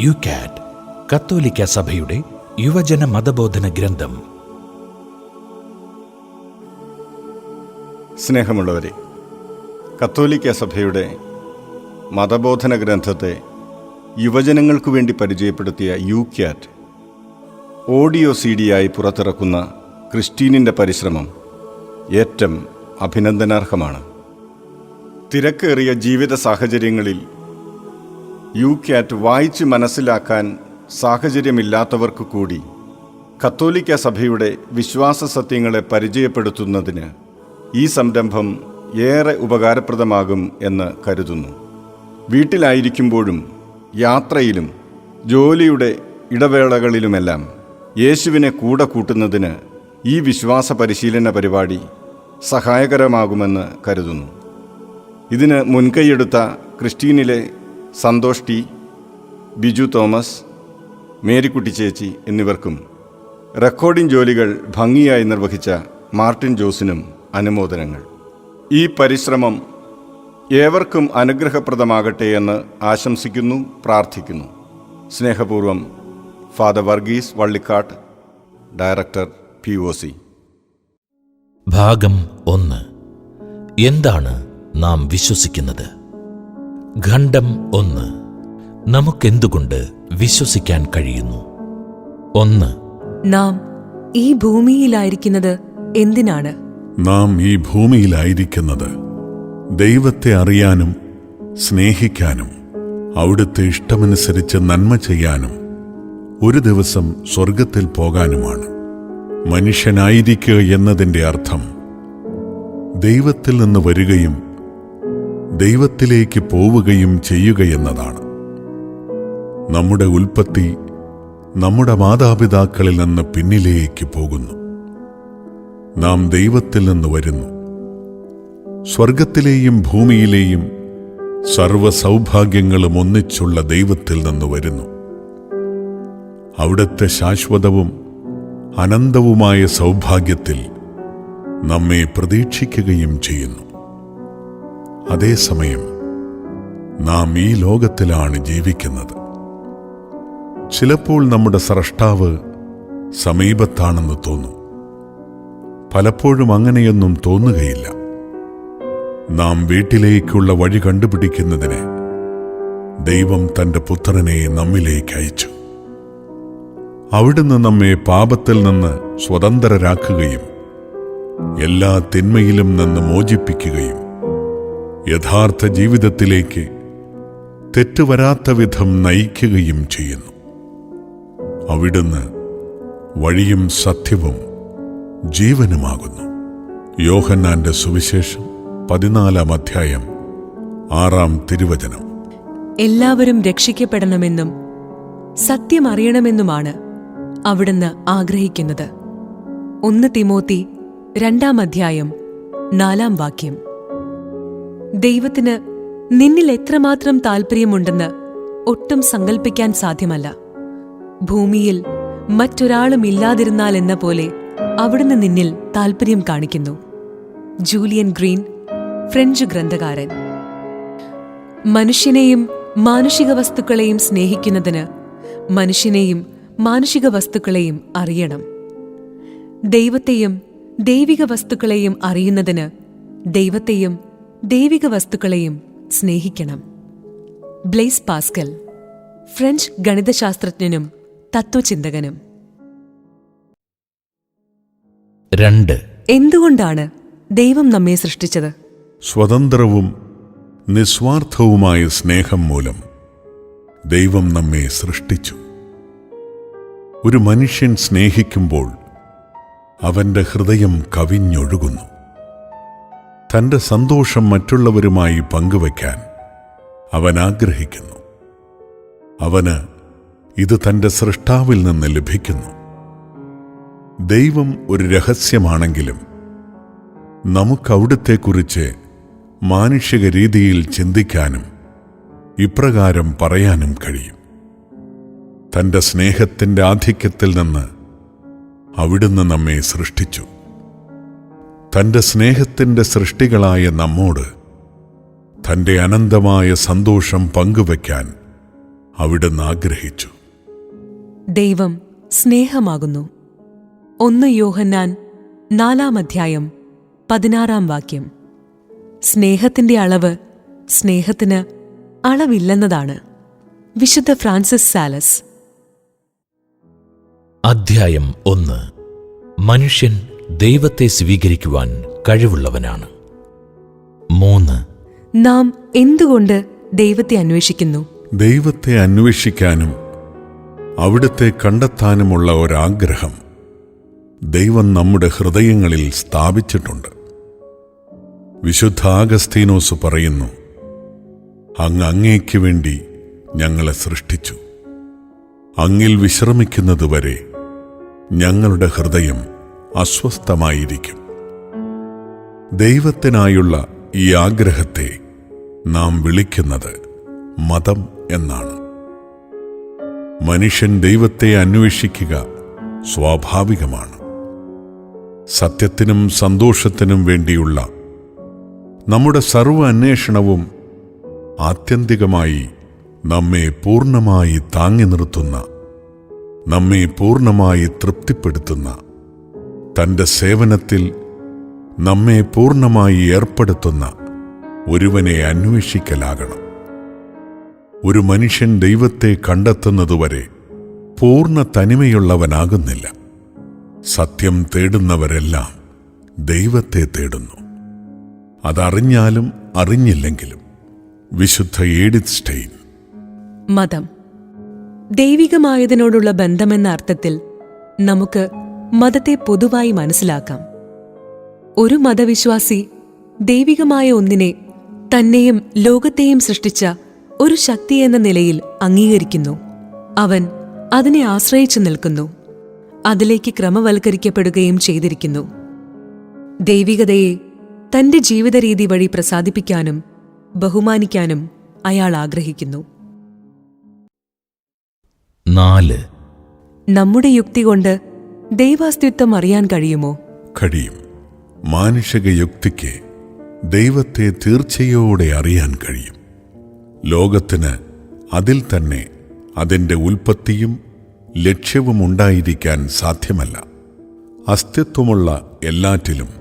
യുകാറ്റ്, കത്തോലിക്ക സഭയുടെ യുവജന മതബോധന ഗ്രന്ഥം. സ്നേഹമുള്ളവരെ, കത്തോലിക്ക സഭയുടെ മതബോധന ഗ്രന്ഥത്തെ യുവജനങ്ങൾക്കു വേണ്ടി പരിചയപ്പെടുത്തിയ യുകാറ്റ് ഓഡിയോ CD ആയി പുറത്തിറക്കുന്ന ക്രിസ്റ്റീനിൻ്റെ പരിശ്രമം ഏറ്റവും അഭിനന്ദനാർഹമാണ്. തിരക്കേറിയ ജീവിത സാഹചര്യങ്ങളിൽ യുകാറ്റ് വായിച്ച് മനസ്സിലാക്കാൻ സാഹചര്യമില്ലാത്തവർക്ക് കൂടി കത്തോലിക്ക സഭയുടെ വിശ്വാസ സത്യങ്ങളെ പരിചയപ്പെടുത്തുന്നതിന് ഈ സംരംഭം ഏറെ ഉപകാരപ്രദമാകും എന്ന് കരുതുന്നു. വീട്ടിലായിരിക്കുമ്പോഴും യാത്രയിലും ജോലിയുടെ ഇടവേളകളിലുമെല്ലാം യേശുവിനെ കൂടെ കൂട്ടുന്നതിന് ഈ വിശ്വാസ പരിശീലന പരിപാടി സഹായകരമാകുമെന്ന് കരുതുന്നു. ഇതിന് മുൻകൈയെടുത്ത ക്രിസ്റ്റീനിലെ സന്തോഷ് ടി, ബിജു തോമസ്, മേരിക്കുട്ടി ചേച്ചി എന്നിവർക്കും റെക്കോർഡിംഗ് ജോലികൾ ഭംഗിയായി നിർവഹിച്ച മാർട്ടിൻ ജോസിനും അനുമോദനങ്ങൾ. ഈ പരിശ്രമം ഏവർക്കും അനുഗ്രഹപ്രദമാകട്ടെ എന്ന് ആശംസിക്കുന്നു, പ്രാർത്ഥിക്കുന്നു. സ്നേഹപൂർവം, father Varghese Vallikkattu, director POC. ഭാഗം 1. എന്താണ് നാം വിശ്വസിക്കുന്നത്? ഖണ്ഡം 1. നമുക്കെന്തുകൊണ്ട് വിശ്വസിക്കാൻ കഴിയുന്നു? 1. നാം ഈ ഭൂമിയിലായിരിക്കുന്നത് എന്തിനാണ്? നാം ഈ ഭൂമിയിലായിരിക്കുന്നത് ദൈവത്തെ അറിയാനും സ്നേഹിക്കാനും അവിടുത്തെ ഇഷ്ടമനുസരിച്ച് നന്മ ചെയ്യാനും ഒരു ദിവസം സ്വർഗത്തിൽ പോകാനുമാണ്. മനുഷ്യനായിരിക്കുക എന്നതിൻ്റെ അർത്ഥം ദൈവത്തിൽ നിന്ന് വരികയും ദൈവത്തിലേക്ക് പോവുകയും ചെയ്യുകയെന്നതാണ്. നമ്മുടെ ഉൽപ്പത്തി നമ്മുടെ മാതാപിതാക്കളിൽ നിന്ന് പിന്നിലേക്ക് പോകുന്നു. നാം ദൈവത്തിൽ നിന്ന് വരുന്നു. സ്വർഗത്തിലെയും ഭൂമിയിലെയും സർവ്വസൗഭാഗ്യങ്ങളും ഒന്നിച്ചുള്ള ദൈവത്തിൽ നിന്ന് വരുന്നു. അവിടുത്തെ ശാശ്വതവും അനന്തവുമായ സൗഭാഗ്യത്തിൽ നമ്മെ പ്രതീക്ഷിക്കുകയും ചെയ്യുന്നു. അതേസമയം നാം ഈ ലോകത്തിലാണ് ജീവിക്കുന്നത്. ചിലപ്പോൾ നമ്മുടെ സ്രഷ്ടാവ് സമീപത്താണെന്ന് തോന്നും. പലപ്പോഴും അങ്ങനെയൊന്നും തോന്നുകയില്ല. നാം വീട്ടിലേക്കുള്ള വഴി കണ്ടുപിടിക്കുന്നതിന് ദൈവം തൻ്റെ പുത്രനെ നമ്മിലേക്ക് അയച്ചു. അവിടുന്ന് നമ്മെ പാപത്തിൽ നിന്ന് സ്വതന്ത്രരാക്കുകയും എല്ലാ തിന്മയിലും നിന്ന് മോചിപ്പിക്കുകയും യഥാർത്ഥ ജീവിതത്തിലേക്ക് തെറ്റുവരാത്ത വിധം നയിക്കുകയും ചെയ്യുന്നു. അവിടുന്ന് വഴിയും സത്യവും ജീവനുമാകുന്നു. യോഹന്നാന്റെ സുവിശേഷം 14-ാം അധ്യായം 6-ാം തിരുവചനം. എല്ലാവരും രക്ഷിക്കപ്പെടണമെന്നും സത്യം അറിയണമെന്നുമാണ് അവിടുന്ന് ആഗ്രഹിക്കുന്നത്. 1 തിമോത്തി 2-ാം അധ്യായം 4-ാം വാക്യം. ദൈവത്തിന് നിന്നിൽ എത്രമാത്രം താൽപ്പര്യമുണ്ടെന്ന് ഒട്ടും സങ്കൽപ്പിക്കാൻ സാധ്യമല്ല. ഭൂമിയിൽ മറ്റൊരാളും ഇല്ലാതിരുന്നാലെന്ന പോലെ അവിടുന്ന് നിന്നിൽ താൽപ്പര്യം കാണിക്കുന്നു. ജൂലിയൻ ഗ്രീൻ, ഫ്രഞ്ച് ഗ്രന്ഥകാരൻ. മനുഷ്യനെയും മാനുഷിക വസ്തുക്കളെയും സ്നേഹിക്കുന്നതിന് മനുഷ്യനെയും മാനുഷിക വസ്തുക്കളെയും അറിയണം. ദൈവത്തെയും ദൈവിക വസ്തുക്കളെയും അറിയുന്നതിന് ദൈവത്തെയും ദൈവിക വസ്തുക്കളെയും സ്നേഹിക്കണം. ബ്ലെയ്സ് പാസ്കൽ, ഫ്രഞ്ച് ഗണിതശാസ്ത്രജ്ഞനും തത്വചിന്തകനും. 2. എന്തുകൊണ്ടാണ് ദൈവം നമ്മെ സൃഷ്ടിച്ചത്? സ്വതന്ത്രവും നിസ്വാർത്ഥവുമായ സ്നേഹം മൂലം ദൈവം നമ്മെ സൃഷ്ടിച്ചു. ഒരു മനുഷ്യൻ സ്നേഹിക്കുമ്പോൾ അവൻ്റെ ഹൃദയം കവിഞ്ഞൊഴുകുന്നു. തൻ്റെ സന്തോഷം മറ്റുള്ളവരുമായി പങ്കുവയ്ക്കാൻ അവൻ ആഗ്രഹിക്കുന്നു. അവന് ഇത് തൻ്റെ സൃഷ്ടാവിൽ നിന്ന് ലഭിക്കുന്നു. ദൈവം ഒരു രഹസ്യമാണെങ്കിലും നമുക്കവിടുത്തെക്കുറിച്ച് മാനുഷിക രീതിയിൽ ചിന്തിക്കാനും ഇപ്രകാരം പറയാനും കഴിയും. തൻ്റെ സ്നേഹത്തിൻ്റെ ആധിക്യത്തിൽ നിന്ന് അവിടുന്ന് നമ്മെ സൃഷ്ടിച്ചു. തൻ്റെ സ്നേഹത്തിൻ്റെ സൃഷ്ടികളായ നമ്മോട് തൻ്റെ അനന്തമായ സന്തോഷം പങ്കുവയ്ക്കാൻ അവിടുന്ന് ആഗ്രഹിച്ചു. ദൈവം സ്നേഹമാകുന്നു. 1 യോഹന്നാൻ 4:16 സ്നേഹത്തിന്റെ അളവ് സ്നേഹത്തിന് അളവില്ലെന്നതാണ്. വിശുദ്ധ ഫ്രാൻസിസ് സാലസ്. അധ്യായം 1. മനുഷ്യൻ ദൈവത്തെ സ്വീകരിക്കുവാൻ കഴിവുള്ളവനാണ്. 3. നാം എന്തുകൊണ്ട് ദൈവത്തെ അന്വേഷിക്കുന്നു? ദൈവത്തെ അന്വേഷിക്കാനും അവിടുത്തെ കണ്ടെത്താനുമുള്ള ഒരാഗ്രഹം ദൈവം നമ്മുടെ ഹൃദയങ്ങളിൽ സ്ഥാപിച്ചിട്ടുണ്ട്. വിശുദ്ധ ആഗസ്തീനോസ് പറയുന്നു, അങ്ങ് അങ്ങേക്ക് വേണ്ടി ഞങ്ങളെ സൃഷ്ടിച്ചു. അങ്ങിൽ വിശ്രമിക്കുന്നതുവരെ ഞങ്ങളുടെ ഹൃദയം അസ്വസ്ഥമായിരിക്കും. ദൈവത്തിനായുള്ള ഈ ആഗ്രഹത്തെ നാം വിളിക്കുന്നത് മതം എന്നാണ്. മനുഷ്യൻ ദൈവത്തെ അന്വേഷിക്കുക സ്വാഭാവികമാണ്. സത്യത്തിനും സന്തോഷത്തിനും വേണ്ടിയുള്ള നമ്മുടെ സർവ്വ അന്വേഷണവും ആത്യന്തികമായി നമ്മെ പൂർണ്ണമായി താങ്ങി നിർത്തുന്ന, നമ്മെ പൂർണ്ണമായി തൃപ്തിപ്പെടുത്തുന്ന, തൻ്റെ സേവനത്തിൽ നമ്മെ പൂർണ്ണമായി ഏർപ്പെടുത്തുന്ന ഒരുവനെ അന്വേഷിക്കലാകണം. ഒരു മനുഷ്യൻ ദൈവത്തെ കണ്ടെത്തുന്നതുവരെ പൂർണ്ണ തനിമയുള്ളവനാകുന്നില്ല. സത്യം തേടുന്നവരെല്ലാം ദൈവത്തെ തേടുന്നു, അതറിഞ്ഞാലും അറിഞ്ഞില്ലെങ്കിലും. വിശുദ്ധ എഡിത്ത് സ്റ്റെയിൻ. മതം ദൈവികമായതിനോടുള്ള ബന്ധമെന്ന അർത്ഥത്തിൽ നമുക്ക് മതത്തെ പൊതുവായി മനസ്സിലാക്കാം. ഒരു മതവിശ്വാസി ദൈവികമായ ഒന്നിനെ, തന്നെയും ലോകത്തെയും സൃഷ്ടിച്ച ഒരു ശക്തിയെന്ന നിലയിൽ അംഗീകരിക്കുന്നു. അവൻ അതിനെ ആശ്രയിച്ചു നിൽക്കുന്നു, അതിലേക്ക് ക്രമവൽക്കരിക്കപ്പെടുകയും ചെയ്തിരിക്കുന്നു. ദൈവികതയെ തന്റെ ജീവിതരീതി വഴി പ്രസാദിപ്പിക്കാനും ബഹുമാനിക്കാനും അയാൾ ആഗ്രഹിക്കുന്നു. 4. നമ്മുടെ യുക്തി കൊണ്ട് ദൈവാസ്തിത്വം അറിയാൻ കഴിയുമോ? കഴിയും. മാനുഷിക യുക്തിക്ക് ദൈവത്തെ തീർച്ചയോടെ അറിയാൻ കഴിയും. ലോകത്തിന് അതിൽ തന്നെ അതിൻ്റെ ഉൽപ്പത്തിയും ലക്ഷ്യവും ഉണ്ടായിരിക്കാൻ സാധ്യമല്ല. അസ്തിത്വമുള്ള എല്ലാറ്റിലും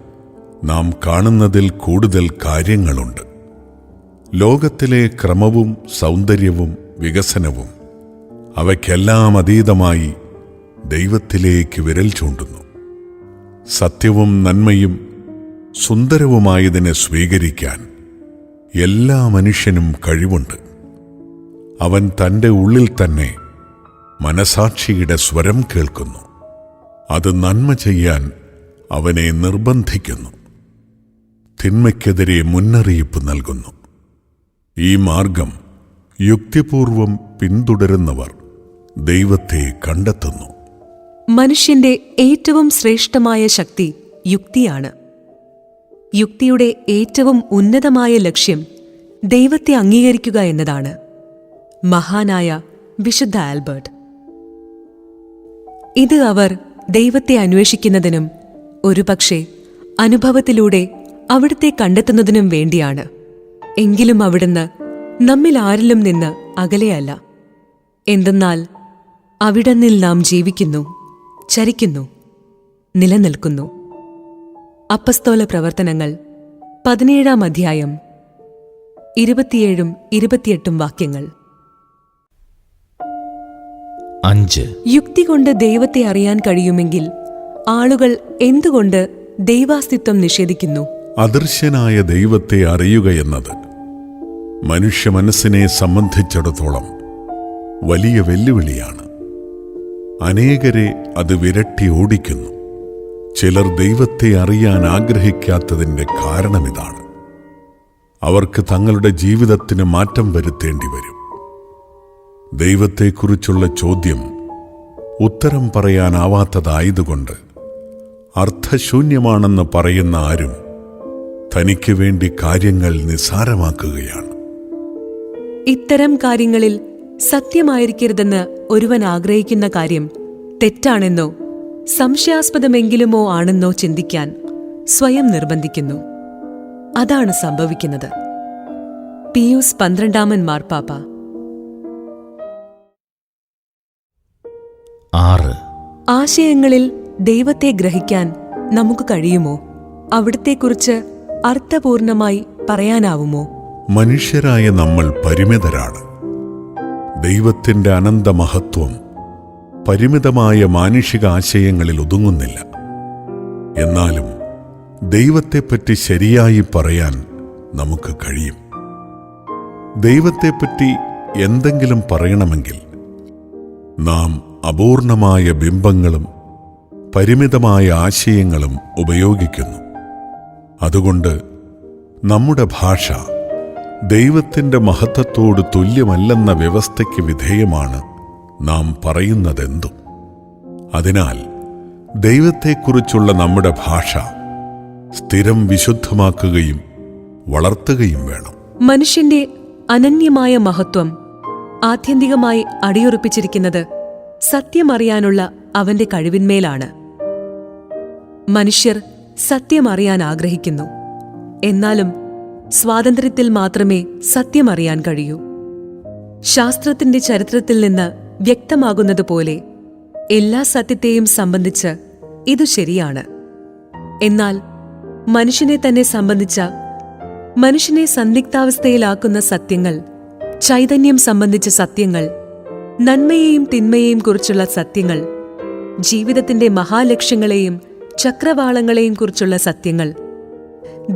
നാം കാണുന്നതിൽ കൂടുതൽ കാര്യങ്ങളുണ്ട്. ലോകത്തിലെ ക്രമവും സൗന്ദര്യവും വികസനവും അവയ്ക്കെല്ലാം അതീതമായി ദൈവത്തിലേക്ക് വിരൽ ചൂണ്ടുന്നു. സത്യവും നന്മയും സുന്ദരവുമായതിനെ സ്വീകരിക്കാൻ എല്ലാ മനുഷ്യനും കഴിവുണ്ട്. അവൻ തൻ്റെ ഉള്ളിൽ തന്നെ മനസാക്ഷിയുടെ സ്വരം കേൾക്കുന്നു. അത് നന്മ ചെയ്യാൻ അവനെ നിർബന്ധിക്കുന്നു, തിന്മയ്ക്കെതിരെ മുന്നറിയിപ്പ് നൽകുന്നു. ഈ മാർഗം യുക്തിപൂർവം പിന്തുടരുന്നവർ ദൈവത്തെ കണ്ടെത്തുന്നു. മനുഷ്യന്റെ ഏറ്റവും ശ്രേഷ്ഠമായ ശക്തി യുക്തിയാണ്. യുക്തിയുടെ ഏറ്റവും ഉന്നതമായ ലക്ഷ്യം ദൈവത്തെ അംഗീകരിക്കുക എന്നതാണ്. മഹാനായ വിശുദ്ധ ആൽബർട്ട്. ഇത് അവർ ദൈവത്തെ അന്വേഷിക്കുന്നതിനും ഒരുപക്ഷെ അനുഭവത്തിലൂടെ അവിടുത്തെ കണ്ടെത്തുന്നതിനും വേണ്ടിയാണ്. എങ്കിലും അവിടുന്ന് നമ്മിൽ ആരിലും നിന്ന് അകലെയല്ല. എന്തെന്നാൽ അവിടന്നിൽ നാം ജീവിക്കുന്നു, ചരിക്കുന്നു, നിലനിൽക്കുന്നു. അപ്പസ്തോല പ്രവർത്തനങ്ങൾ 17-ാം അധ്യായം 27-28 വാക്യങ്ങൾ. 5. യുക്തി കൊണ്ട് ദൈവത്തെ അറിയാൻ കഴിയുമെങ്കിൽ ആളുകൾ എന്തുകൊണ്ട് ദൈവാസ്തിത്വം നിഷേധിക്കുന്നു? അദൃശ്യനായ ദൈവത്തെ അറിയുകയെന്നത് മനുഷ്യ മനസ്സിനെ സംബന്ധിച്ചിടത്തോളം വലിയ വെല്ലുവിളിയാണ്. അനേകരെ അത് വിരട്ടി ഓടിക്കുന്നു. ചിലർ ദൈവത്തെ അറിയാൻ ആഗ്രഹിക്കാത്തതിൻ്റെ കാരണമിതാണ്. അവർക്ക് തങ്ങളുടെ ജീവിതത്തിന് മാറ്റം വരുത്തേണ്ടി വരും. ദൈവത്തെക്കുറിച്ചുള്ള ചോദ്യം ഉത്തരം പറയാനാവാത്തതായതുകൊണ്ട് അർത്ഥശൂന്യമാണെന്ന് പറയുന്ന ആരും തനിക്ക് വേണ്ടി കാര്യങ്ങൾ നിസ്സാരമാക്കുകയാണ്. ഇത്തരം കാര്യങ്ങളിൽ സത്യമായിരിക്കരുതെന്ന് ഒരുവൻ ആഗ്രഹിക്കുന്ന കാര്യം തെറ്റാണെന്നോ സംശയാസ്പദമെങ്കിലുമോ ആണെന്നോ ചിന്തിക്കാൻ സ്വയം നിർബന്ധിക്കുന്നു. അതാണ് സംഭവിക്കുന്നത്. പിയൂസ് 12-ാമൻ മാർപ്പാപ്പ. 6. ആശയങ്ങളിൽ ദൈവത്തെ ഗ്രഹിക്കാൻ നമുക്ക് കഴിയുമോ? അവിടത്തെക്കുറിച്ച് അർത്ഥപൂർണമായി പറയാനാവുമോ? മനുഷ്യരായ നമ്മൾ പരിമിതരാണ്. ദൈവത്തിന്റെ അനന്തമഹത്വം പരിമിതമായ മാനുഷിക ആശയങ്ങളിൽ ഒതുങ്ങുന്നില്ല. എന്നാലും ദൈവത്തെപ്പറ്റി ശരിയായി പറയാൻ നമുക്ക് കഴിയും. ദൈവത്തെപ്പറ്റി എന്തെങ്കിലും പറയണമെങ്കിൽ നാം അപൂർണമായ ബിംബങ്ങളും പരിമിതമായ ആശയങ്ങളും ഉപയോഗിക്കുന്നു. അതുകൊണ്ട് നമ്മുടെ ഭാഷ ദൈവത്തിൻ്റെ മഹത്വത്തോട് തുല്യമല്ലെന്ന വ്യവസ്ഥയ്ക്ക് വിധേയമാണ് നാം പറയുന്നതെന്തും. അതിനാൽ ദൈവത്തെക്കുറിച്ചുള്ള നമ്മുടെ ഭാഷ സ്ഥിരം വിശുദ്ധമാക്കുകയും വളർത്തുകയും വേണം. മനുഷ്യന്റെ അനന്യമായ മഹത്വം ആത്യന്തികമായി അടിയുറപ്പിച്ചിരിക്കുന്നത് സത്യമറിയാനുള്ള അവന്റെ കഴിവിന്മേലാണ്. മനുഷ്യർ സത്യമറിയാൻ ആഗ്രഹിക്കുന്നു. എന്നാലും സ്വാതന്ത്ര്യത്തിൽ മാത്രമേ സത്യമറിയാൻ കഴിയൂ. ശാസ്ത്രത്തിന്റെ ചരിത്രത്തിൽ നിന്ന് വ്യക്തമാകുന്നതുപോലെ എല്ലാ സത്യത്തെയും സംബന്ധിച്ച് ഇതു ശരിയാണ്. എന്നാൽ മനുഷ്യനെ തന്നെ സംബന്ധിച്ച, മനുഷ്യനെ സന്ദിഗ്ധാവസ്ഥയിലാക്കുന്ന സത്യങ്ങൾ, ചൈതന്യം സംബന്ധിച്ച സത്യങ്ങൾ, നന്മയെയും തിന്മയെയും കുറിച്ചുള്ള സത്യങ്ങൾ, ജീവിതത്തിന്റെ മഹാലക്ഷ്യങ്ങളെയും ചക്രവാളങ്ങളെയും കുറിച്ചുള്ള സത്യങ്ങൾ,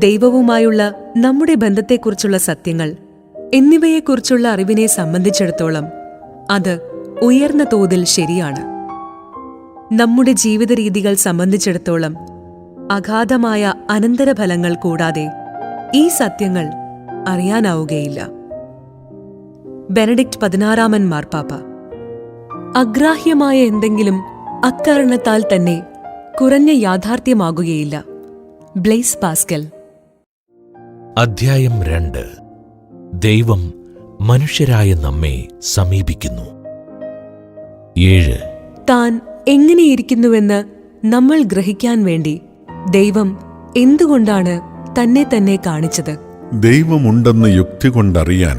ദൈവവുമായുള്ള നമ്മുടെ ബന്ധത്തെക്കുറിച്ചുള്ള സത്യങ്ങൾ എന്നിവയെക്കുറിച്ചുള്ള അറിവിനെ സംബന്ധിച്ചിടത്തോളം അത് ഉയർന്ന തോതിൽ ശരിയാണ്. നമ്മുടെ ജീവിത രീതികൾ സംബന്ധിച്ചിടത്തോളം അഗാധമായ അനന്തരഫലങ്ങൾ കൂടാതെ ഈ സത്യങ്ങൾ അറിയാനാവുകയില്ല. ബെനഡിക്ട് 16 മാർപ്പാപ്പ. അഗ്രാഹ്യമായ എന്തെങ്കിലും അക്കാരണത്താൽ തന്നെ കുറഞ്ഞ യാഥാർത്ഥ്യമാകുകയില്ല. Blaise Pascal. അധ്യായം 2. ദൈവം മനുഷ്യരായ നമ്മെ സമീപിക്കുന്നു. 7. താൻ എങ്ങനെയിരിക്കുന്നുവെന്ന് നമ്മൾ ഗ്രഹിക്കാൻ വേണ്ടി ദൈവം എന്തുകൊണ്ടാണ് തന്നെ തന്നെ കാണിച്ചത്? ദൈവമുണ്ടെന്ന് യുക്തി കൊണ്ടറിയാൻ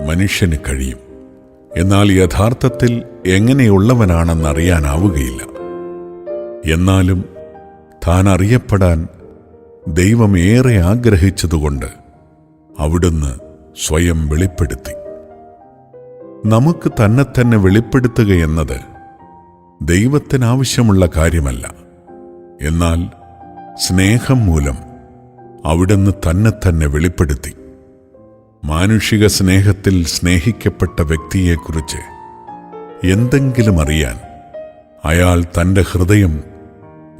മനുഷ്യന് കഴിയും. എന്നാൽ യഥാർത്ഥത്തിൽ എങ്ങനെയുള്ളവനാണെന്നറിയാനാവുകയില്ല. എന്നാലും താൻ അറിയപ്പെടാൻ ദൈവം ഏറെ ആഗ്രഹിച്ചതുകൊണ്ട് അവിടുന്ന് സ്വയം വെളിപ്പെടുത്തി. നമുക്ക് തന്നെ വെളിപ്പെടുത്തുകയെന്നത് ദൈവത്തിനാവശ്യമുള്ള കാര്യമല്ല. എന്നാൽ സ്നേഹം മൂലം അവിടുന്ന് തന്നെ വെളിപ്പെടുത്തി. മാനുഷിക സ്നേഹത്തിൽ സ്നേഹിക്കപ്പെട്ട വ്യക്തിയെക്കുറിച്ച് എന്തെങ്കിലും അറിയാൻ അയാൾ തൻ്റെ ഹൃദയം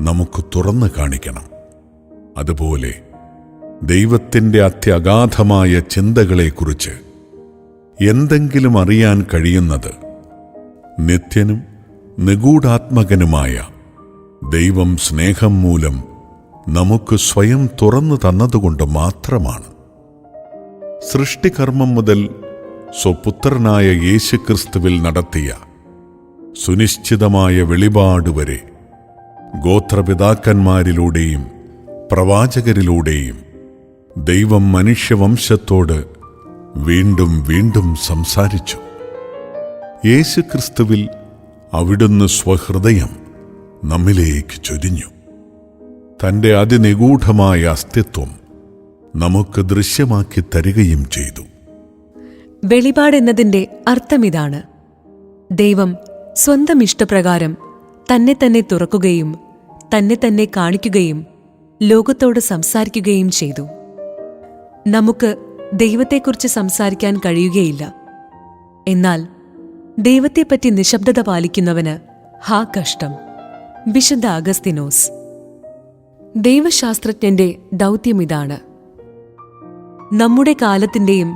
നമുക്ക് തുറന്നു കാണിക്കണം. അതുപോലെ ദൈവത്തിൻ്റെ അത്യഗാധമായ ചിന്തകളെക്കുറിച്ച് എന്തെങ്കിലും അറിയാൻ കഴിയുന്നത് നിത്യനും നിഗൂഢാത്മകനുമായ ദൈവം സ്നേഹം മൂലം നമുക്ക് സ്വയം തുറന്നു തന്നതുകൊണ്ട് മാത്രമാണ്. സൃഷ്ടികർമ്മം മുതൽ സ്വപുത്രനായ യേശുക്രിസ്തുവിൽ നടത്തിയ സുനിശ്ചിതമായ വെളിപാട് വരെ ഗോത്രപിതാക്കന്മാരിലൂടെയും പ്രവാചകരിലൂടെയും ദൈവം മനുഷ്യവംശത്തോട് വീണ്ടും വീണ്ടും സംസാരിച്ചു. യേശുക്രിസ്തുവിൽ അവിടുന്ന് സ്വഹൃദയം നമ്മിലേക്ക് ചൊരിഞ്ഞു. തൻ്റെ അതിനിഗൂഢമായ അസ്തിത്വം നമുക്ക് ദൃശ്യമാക്കി തരികയും ചെയ്തു. വെളിപാടെന്നതിന്റെ അർത്ഥമിതാണ്: ദൈവം സ്വന്തം ഇഷ്ടപ്രകാരം തന്നെ തന്നെ തുറക്കുകയും തന്നെ തന്നെ കാണിക്കുകയും ലോകത്തോട് സംസാരിക്കുകയും ചെയ്തു. നമുക്ക് ദൈവത്തെക്കുറിച്ച് സംസാരിക്കാൻ കഴിയുകയില്ല. എന്നാൽ ദൈവത്തെപ്പറ്റി നിശബ്ദത പാലിക്കുന്നവന് ഹാ കഷ്ടം. വിശുദ്ധ അഗസ്തിനോസ്. ദൈവശാസ്ത്രജ്ഞന്റെ ദൗത്യമിതാണ്: നമ്മുടെ കാലത്തിന്റെയും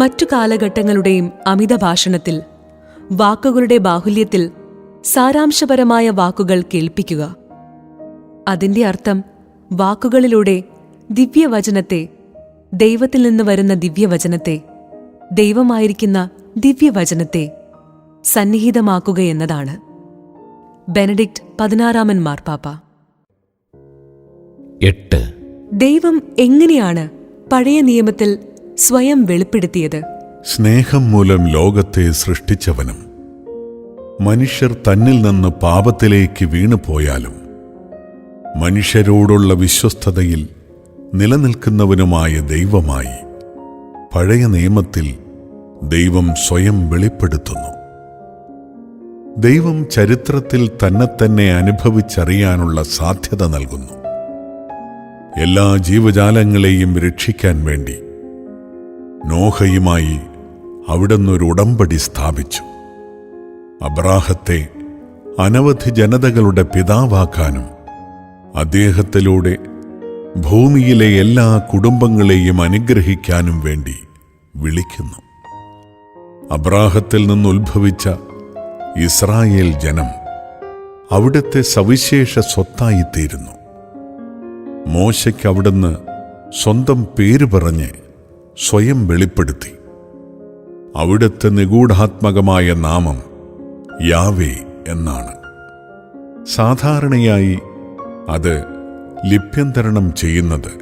മറ്റു കാലഘട്ടങ്ങളുടെയും അമിത ഭാഷണത്തിൽ, വാക്കുകളുടെ ബാഹുല്യത്തിൽ സാരാംശപരമായ വാക്കുകൾ കേൾപ്പിക്കുക. അതിന്റെ അർത്ഥം വാക്കുകളിലൂടെ ദിവ്യവചനത്തെ, ദൈവത്തിൽ നിന്ന് വരുന്ന ദിവ്യവചനത്തെ, ദൈവമായിരിക്കുന്ന ദിവ്യവചനത്തെ സന്നിഹിതമാക്കുകയെന്നതാണ്. ബെനഡിക്ട് 16 മാർപ്പാപ്പ. 8. ദൈവം എങ്ങനെയാണ് പഴയ നിയമത്തിൽ സ്വയം വെളിപ്പെടുത്തിയത്? സ്നേഹം മൂലം ലോകത്തെ സൃഷ്ടിച്ചവനും മനുഷ്യർ തന്നിൽ നിന്ന് പാപത്തിലേക്ക് വീണുപോയാലും മനുഷ്യരോടുള്ള വിശ്വസ്തതയിൽ നിലനിൽക്കുന്നവനുമായ ദൈവമായി പഴയ നിയമത്തിൽ ദൈവം സ്വയം വെളിപ്പെടുത്തുന്നു. ദൈവം ചരിത്രത്തിൽ തന്നെത്തന്നെ അനുഭവിച്ചറിയാനുള്ള സാധ്യത നൽകുന്നു. എല്ലാ ജീവജാലങ്ങളെയും രക്ഷിക്കാൻ വേണ്ടി നോഹയുമായി അവിടുന്നൊരു ഉടമ്പടി സ്ഥാപിച്ചു. അബ്രാഹത്തെ അനവധി ജനതകളുടെ പിതാവാക്കാനും അദ്ദേഹത്തിലൂടെ ഭൂമിയിലെ എല്ലാ കുടുംബങ്ങളെയും അനുഗ്രഹിക്കാനും വേണ്ടി വിളിക്കുന്നു. അബ്രാഹത്തിൽ നിന്നുത്ഭവിച്ച ഇസ്രായേൽ ജനം അവിടുത്തെ സവിശേഷ സ്വത്തായിത്തീരുന്നു. മോശയ്ക്ക് അവിടുന്ന് സ്വന്തം പേര് പറഞ്ഞ് സ്വയം വെളിപ്പെടുത്തി. അവിടുത്തെ നിഗൂഢാത്മകമായ നാമം യാവേ എന്നാണ്. സാധാരണയായി അത് ലിപ്യന്തരണം ചെയ്യുന്നത്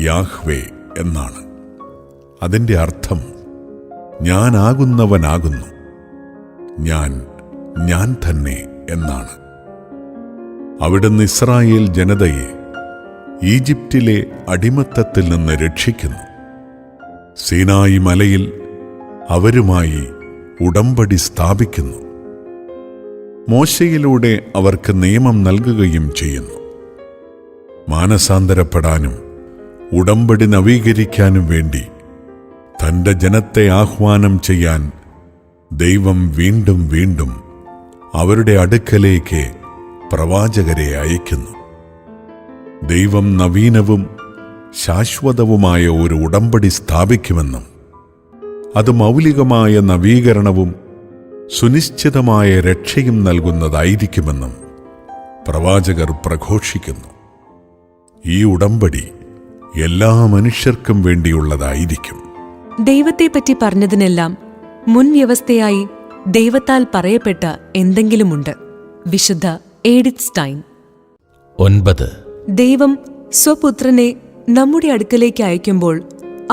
യാഹ്വേ എന്നാണ്. അതിൻ്റെ അർത്ഥം ഞാനാകുന്നവനാകുന്നു, ഞാൻ തന്നെ എന്നാണ്. അവിടുന്ന് ഇസ്രായേൽ ജനതയെ ഈജിപ്തിലെ അടിമത്തത്തിൽ നിന്ന് രക്ഷിക്കുന്നു. സീനായി മലയിൽ അവരുമായി ഉടമ്പടി സ്ഥാപിക്കുന്നു. മോശയിലൂടെ അവർക്ക് നിയമം നൽകുകയും ചെയ്യുന്നു. മാനസാന്തരപ്പെടാനും ഉടമ്പടി നവീകരിക്കാനും വേണ്ടി തൻ്റെ ജനത്തെ ആഹ്വാനം ചെയ്യാൻ ദൈവം വീണ്ടും വീണ്ടും അവരുടെ അടുക്കലേക്ക് പ്രവാചകരെ അയക്കുന്നു. ദൈവം നവീനവും ശാശ്വതവുമായ ഒരു ഉടമ്പടി സ്ഥാപിക്കുമെന്നും അത് മൗലികമായ നവീകരണവും സുനിശ്ചിതമായ രക്ഷയും നൽകുന്നതായിരിക്കുമെന്നും പ്രവാചകർ പ്രഘോഷിക്കുന്നു. ഈ ഉടമ്പടി എല്ലാ മനുഷ്യർക്കും വേണ്ടിയുള്ളതായിരിക്കും. ദൈവത്തെപ്പറ്റി പറഞ്ഞതിനെല്ലാം മുൻവ്യവസ്ഥയായി ദൈവത്താൽ പറയപ്പെട്ട എന്തെങ്കിലുമുണ്ട്. വിശുദ്ധ എഡിത്ത് സ്റ്റൈൻ. 9. ദൈവം സ്വപുത്രനെ നമ്മുടെ അടുക്കലേക്ക് അയക്കുമ്പോൾ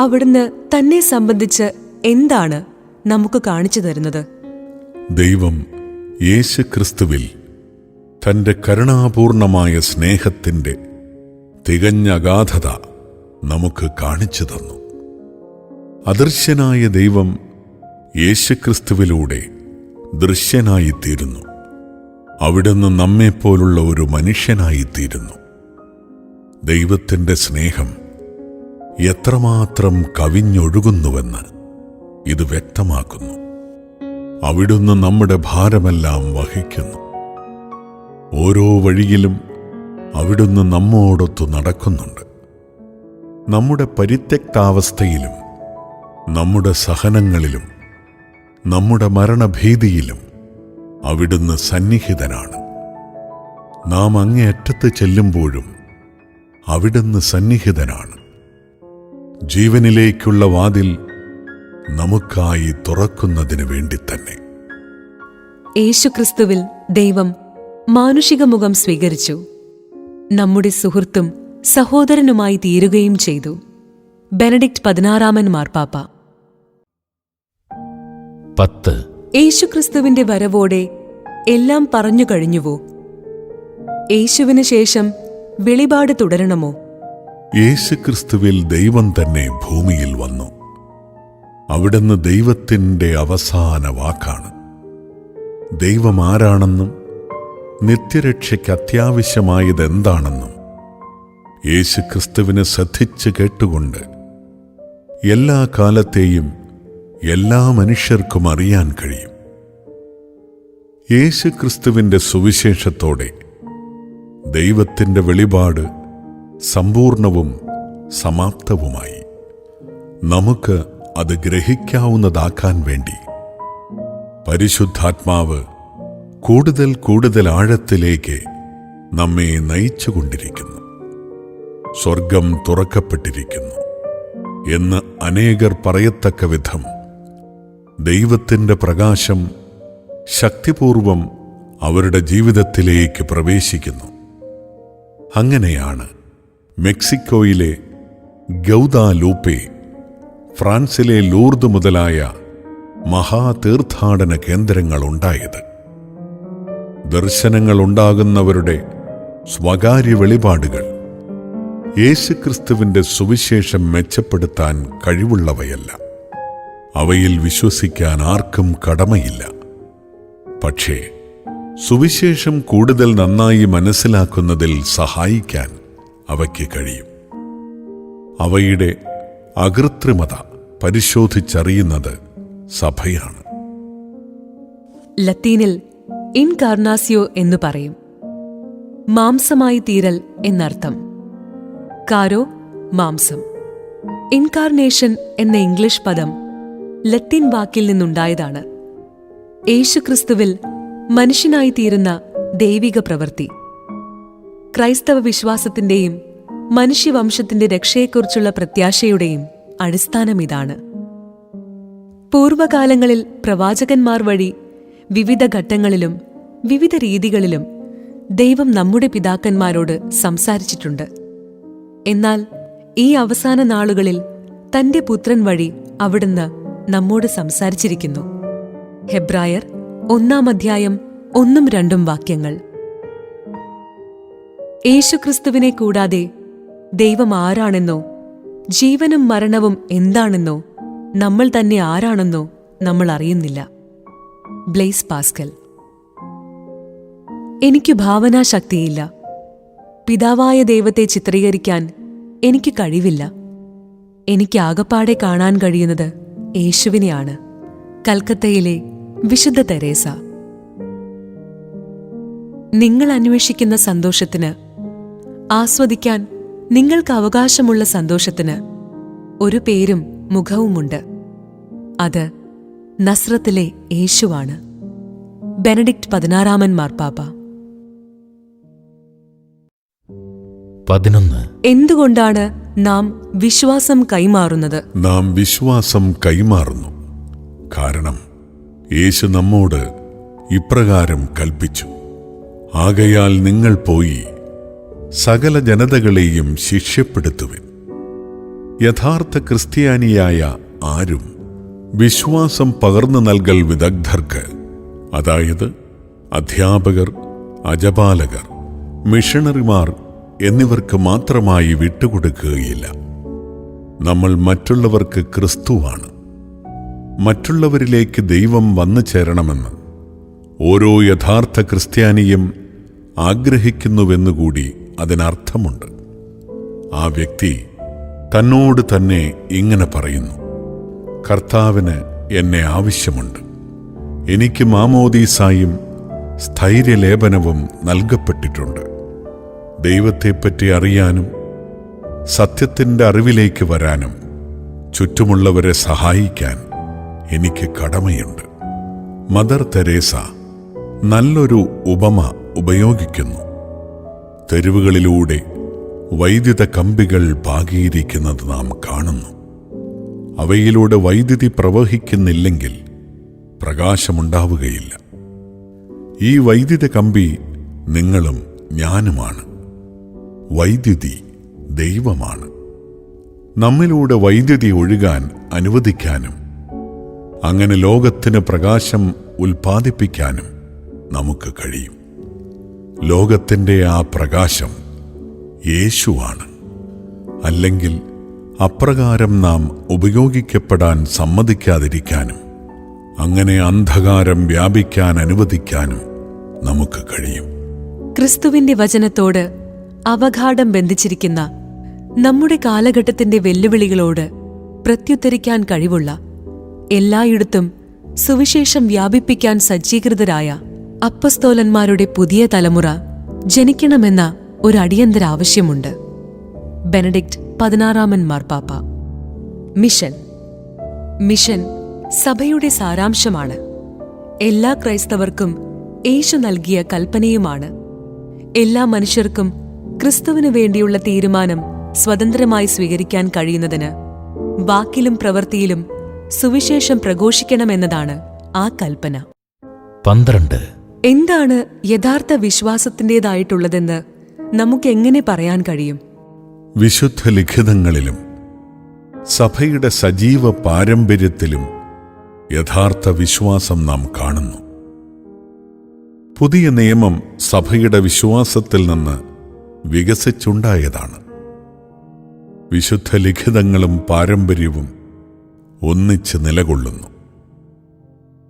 അവിടുന്ന് തന്നെ സംബന്ധിച്ച് എന്താണ് നമുക്ക് കാണിച്ചു തരുന്നത്? ദൈവം യേശു ക്രിസ്തുവിൽ തൻ്റെ കരുണാപൂർണമായ സ്നേഹത്തിൻ്റെ തികഞ്ഞ അഗാധത നമുക്ക് കാണിച്ചു തന്നു. അദൃശ്യനായ ദൈവം യേശുക്രിസ്തുവിലൂടെ ദൃശ്യനായിത്തീരുന്നു. അവിടുന്ന് നമ്മെപ്പോലുള്ള ഒരു മനുഷ്യനായിത്തീരുന്നു. ദൈവത്തിൻ്റെ സ്നേഹം എത്രമാത്രം കവിഞ്ഞൊഴുകുന്നുവെന്ന് ഇത് വ്യക്തമാക്കുന്നു. അവിടുന്ന് നമ്മുടെ ഭാരമെല്ലാം വഹിക്കുന്നു. ഓരോ വഴിയിലും അവിടുന്ന് നമ്മോടൊത്തു നടക്കുന്നുണ്ട്. നമ്മുടെ പരിത്യക്താവസ്ഥയിലും നമ്മുടെ സഹനങ്ങളിലും നമ്മുടെ മരണഭീതിയിലും അവിടുന്ന് സന്നിഹിതനാണ്. നാം അങ്ങേയറ്റത്ത് ചെല്ലുമ്പോഴും അവിടുന്ന് സന്നിഹിതനാണ്. ജീവനിലേക്കുള്ള വാതിൽ നമുക്കായി തുറക്കുന്നതിന് വേണ്ടി തന്നെ. യേശുക്രിസ്തുവിൽ ദൈവം മാനുഷിക മുഖം സ്വീകരിച്ചു. നമ്മുടെ സുഹൃത്തും സഹോദരനുമായി തീരുകയും ചെയ്തു. ബെനഡിക്ട് 16 മാർപ്പാപ്പ. 10. യേശുക്രിസ്തുവിന്റെ വരവോടെ എല്ലാം പറഞ്ഞു കഴിഞ്ഞുവോ? യേശുവിന് ശേഷം വെളിപാട് തുടരണമോ? യേശുക്രിസ്തുവിൽ ദൈവം തന്നെ ഭൂമിയിൽ വന്നു. അവിടുന്ന് ദൈവത്തിൻ്റെ അവസാന വാക്കാണ്. ദൈവം ആരാണെന്നും നിത്യരക്ഷയ്ക്ക് അത്യാവശ്യമായതെന്താണെന്നും യേശുക്രിസ്തുവിനെ ശ്രദ്ധിച്ച് കേട്ടുകൊണ്ട് എല്ലാ കാലത്തെയും എല്ലാ മനുഷ്യർക്കും അറിയാൻ കഴിയും. യേശുക്രിസ്തുവിൻ്റെ സുവിശേഷത്തോടെ ദൈവത്തിൻ്റെ വെളിപാട് സമ്പൂർണവും സമാപ്തവുമായി. നമുക്ക് അത് ഗ്രഹിക്കാവുന്നതാക്കാൻ വേണ്ടി പരിശുദ്ധാത്മാവ് കൂടുതൽ കൂടുതൽ ആഴത്തിലേക്ക് നമ്മെ നയിച്ചുകൊണ്ടിരിക്കുന്നു. സ്വർഗം തുറക്കപ്പെട്ടിരിക്കുന്നു എന്ന് അനേകർ പറയത്തക്ക വിധം ദൈവത്തിൻ്റെ പ്രകാശം ശക്തിപൂർവം അവരുടെ ജീവിതത്തിലേക്ക് പ്രവേശിക്കുന്നു. അങ്ങനെയാണ് മെക്സിക്കോയിലെ ഗൗദാലൂപ്പെ, ഫ്രാൻസിലെ ലൂർദ് മുതലായ മഹാതീർത്ഥാടന കേന്ദ്രങ്ങൾ ഉണ്ടായത്. ദർശനങ്ങളുണ്ടാകുന്നവരുടെ സ്വകാര്യ വെളിപാടുകൾ യേശുക്രിസ്തുവിന്റെ സുവിശേഷം മെച്ചപ്പെടുത്താൻ കഴിവുള്ളവയല്ല. അവയിൽ വിശ്വസിക്കാൻ ആർക്കും കടമയില്ല. പക്ഷേ സുവിശേഷം കൂടുതൽ നന്നായി മനസ്സിലാക്കുന്നതിൽ സഹായിക്കാൻ അവയ്ക്ക് കഴിയും. അവയുടെ അകൃത്രിമത പരിശോധിച്ചറിയുന്നത് സഭയാണ്. ലത്തീനിൽ ഇൻകാർണാസിയോ എന്നു പറയും. മാംസമായി തീരൽ എന്നർത്ഥം. കാരോ മാംസം. ഇൻകാർണേഷൻ എന്ന ഇംഗ്ലീഷ് പദം ലത്തീൻ വാക്കിൽ നിന്നുണ്ടായതാണ്. യേശുക്രിസ്തുവിൽ മനുഷ്യനായി തീരുന്ന ദൈവിക പ്രവൃത്തി. ക്രൈസ്തവ വിശ്വാസത്തിന്റെയും മനുഷ്യവംശത്തിന്റെ രക്ഷയെക്കുറിച്ചുള്ള പ്രത്യാശയുടെയും അടിസ്ഥാനമിതാണ്. പൂർവകാലങ്ങളിൽ പ്രവാചകന്മാർ വഴി വിവിധ ഘട്ടങ്ങളിലും വിവിധ രീതികളിലും ദൈവം നമ്മുടെ പിതാക്കന്മാരോട് സംസാരിച്ചിട്ടുണ്ട്. എന്നാൽ ഈ അവസാന നാളുകളിൽ തന്റെ പുത്രൻ വഴി അവിടുന്ന് നമ്മോട് സംസാരിച്ചിരിക്കുന്നു. ഹെബ്രായർ 1:1-2 വാക്യങ്ങൾ. യേശുക്രിസ്തുവിനെ കൂടാതെ ദൈവം ആരാണെന്നോ ജീവനും മരണവും എന്താണെന്നോ നമ്മൾ തന്നെ ആരാണെന്നോ നമ്മൾ അറിയുന്നില്ല. Blaise Pascal. എനിക്ക് ഭാവനാശക്തിയില്ല. പിതാവായ ദൈവത്തെ ചിത്രീകരിക്കാൻ എനിക്ക് കഴിവില്ല. എനിക്ക് ആകപ്പാടെ കാണാൻ കഴിയുന്നത് യേശുവിനെയാണ്. കൽക്കത്തയിലെ വിശുദ്ധ തെരേസ. നിങ്ങൾ അന്വേഷിക്കുന്ന സന്തോഷത്തിന്, ആസ്വദിക്കാൻ നിങ്ങൾക്ക് അവകാശമുള്ള സന്തോഷത്തിന് ഒരു പേരും മുഖവുമുണ്ട്. അത് നസ്രത്തിലെ യേശുവാണ്. ബെനഡിക്ട് 16 മാർപ്പാപ്പ. 11. എന്തുകൊണ്ടാണ് നാം വിശ്വാസം കൈമാറുന്നത്? നാം വിശ്വാസം കൈമാറുന്നു. കാരണം യേശു നമ്മോട് ഇപ്രകാരം കൽപ്പിച്ചു: ആകയാൽ നിങ്ങൾ പോയി സകല ജനതകളെയും ശിഷ്യപ്പെടുത്തുവിൻ. യഥാർത്ഥ ക്രിസ്ത്യാനിയായ ആരും വിശ്വാസം പകർന്നു നൽകൽ വിദഗ്ധർക്ക്, അതായത് അധ്യാപകർ, അജപാലകർ, മിഷണറിമാർ എന്നിവർക്ക് മാത്രമായി വിട്ടുകൊടുക്കുകയില്ല. നമ്മൾ മറ്റുള്ളവർക്ക് ക്രിസ്തുവാണ്. മറ്റുള്ളവരിലേക്ക് ദൈവം വന്നു ചേരണമെന്ന് ഓരോ യഥാർത്ഥ ക്രിസ്ത്യാനിയും ആഗ്രഹിക്കുന്നുവെന്നുകൂടി അതിനർത്ഥമുണ്ട്. ആ വ്യക്തി തന്നോട് തന്നെ ഇങ്ങനെ പറയുന്നു: കർത്താവിന് എന്നെ ആവശ്യമുണ്ട്. എനിക്ക് മാമോദീസായും സ്ഥൈര്യലേപനവും നൽകപ്പെട്ടിട്ടുണ്ട്. ദൈവത്തെപ്പറ്റി അറിയാനും സത്യത്തിൻ്റെ അറിവിലേക്ക് വരാനും ചുറ്റുമുള്ളവരെ സഹായിക്കാൻ എനിക്ക് കടമയുണ്ട്. മദർ തെരേസ നല്ലൊരു ഉപമ ഉപയോഗിക്കുന്നു. തെരുവുകളിലൂടെ വൈദ്യുത കമ്പികൾ പാകിയിരിക്കുന്നത് നാം കാണുന്നു. അവയിലൂടെ വൈദ്യുതി പ്രവഹിക്കുന്നില്ലെങ്കിൽ പ്രകാശമുണ്ടാവുകയില്ല. ഈ വൈദ്യുത കമ്പി നിങ്ങളും ഞാനുമാണ്. വൈദ്യുതി ദൈവമാണ്. നമ്മിലൂടെ വൈദ്യുതി ഒഴുകാൻ അനുവദിക്കാനും അങ്ങനെ ലോകത്തിന് പ്രകാശം ഉൽപ്പാദിപ്പിക്കാനും നമുക്ക് കഴിയും. ലോകത്തിൻ്റെ ആ പ്രകാശം യേശുവാണ്. അല്ലെങ്കിൽ അപ്രകാരം നാം ഉപയോഗിക്കപ്പെടാൻ സമ്മതിക്കാതിരിക്കാനും അങ്ങനെ അന്ധകാരം വ്യാപിക്കാൻ അനുവദിക്കാനും നമുക്ക് കഴിയും. ക്രിസ്തുവിന്റെ വചനത്തോട് അവഗാഢം ബന്ധിച്ചിരിക്കുന്ന നമ്മുടെ കാലഘട്ടത്തിന്റെ വെല്ലുവിളികളോട് പ്രത്യുത്തരിക്കാൻ കഴിവുള്ള, എല്ലായിടത്തും സുവിശേഷം വ്യാപിപ്പിക്കാൻ സജ്ജീകൃതരായ അപ്പസ്തോലന്മാരുടെ പുതിയ തലമുറ ജനിക്കണമെന്ന ഒരു അടിയന്തര ആവശ്യമുണ്ട്. ബെനഡിക്ട് 16 മാർപ്പാപ്പ. മിഷൻ സഭയുടെ സാരാംശമാണ്. എല്ലാ ക്രൈസ്തവർക്കും യേശു നൽകിയ കൽപ്പനയുമാണ്. എല്ലാ മനുഷ്യർക്കും ക്രിസ്തുവിനു വേണ്ടിയുള്ള തീരുമാനം സ്വതന്ത്രമായി സ്വീകരിക്കാൻ കഴിയുന്നതിന് വാക്കിലും പ്രവൃത്തിയിലും സുവിശേഷം പ്രഘോഷിക്കണമെന്നതാണ് ആ കൽപ്പന. 12. എന്താണ് യഥാർത്ഥ വിശ്വാസത്തിൻ്റെതായിട്ടുള്ളതെന്ന് നമുക്കെങ്ങനെ പറയാൻ കഴിയും? വിശുദ്ധ ലിഖിതങ്ങളിലും സഭയുടെ സജീവ പാരമ്പര്യത്തിലും യഥാർത്ഥ വിശ്വാസം നാം കാണുന്നു. പുതിയ നിയമം സഭയുടെ വിശ്വാസത്തിൽ നിന്ന് വികസിച്ചുണ്ടായതാണ്. വിശുദ്ധ ലിഖിതങ്ങളും പാരമ്പര്യവും ഒന്നിച്ച് നിലകൊള്ളുന്നു.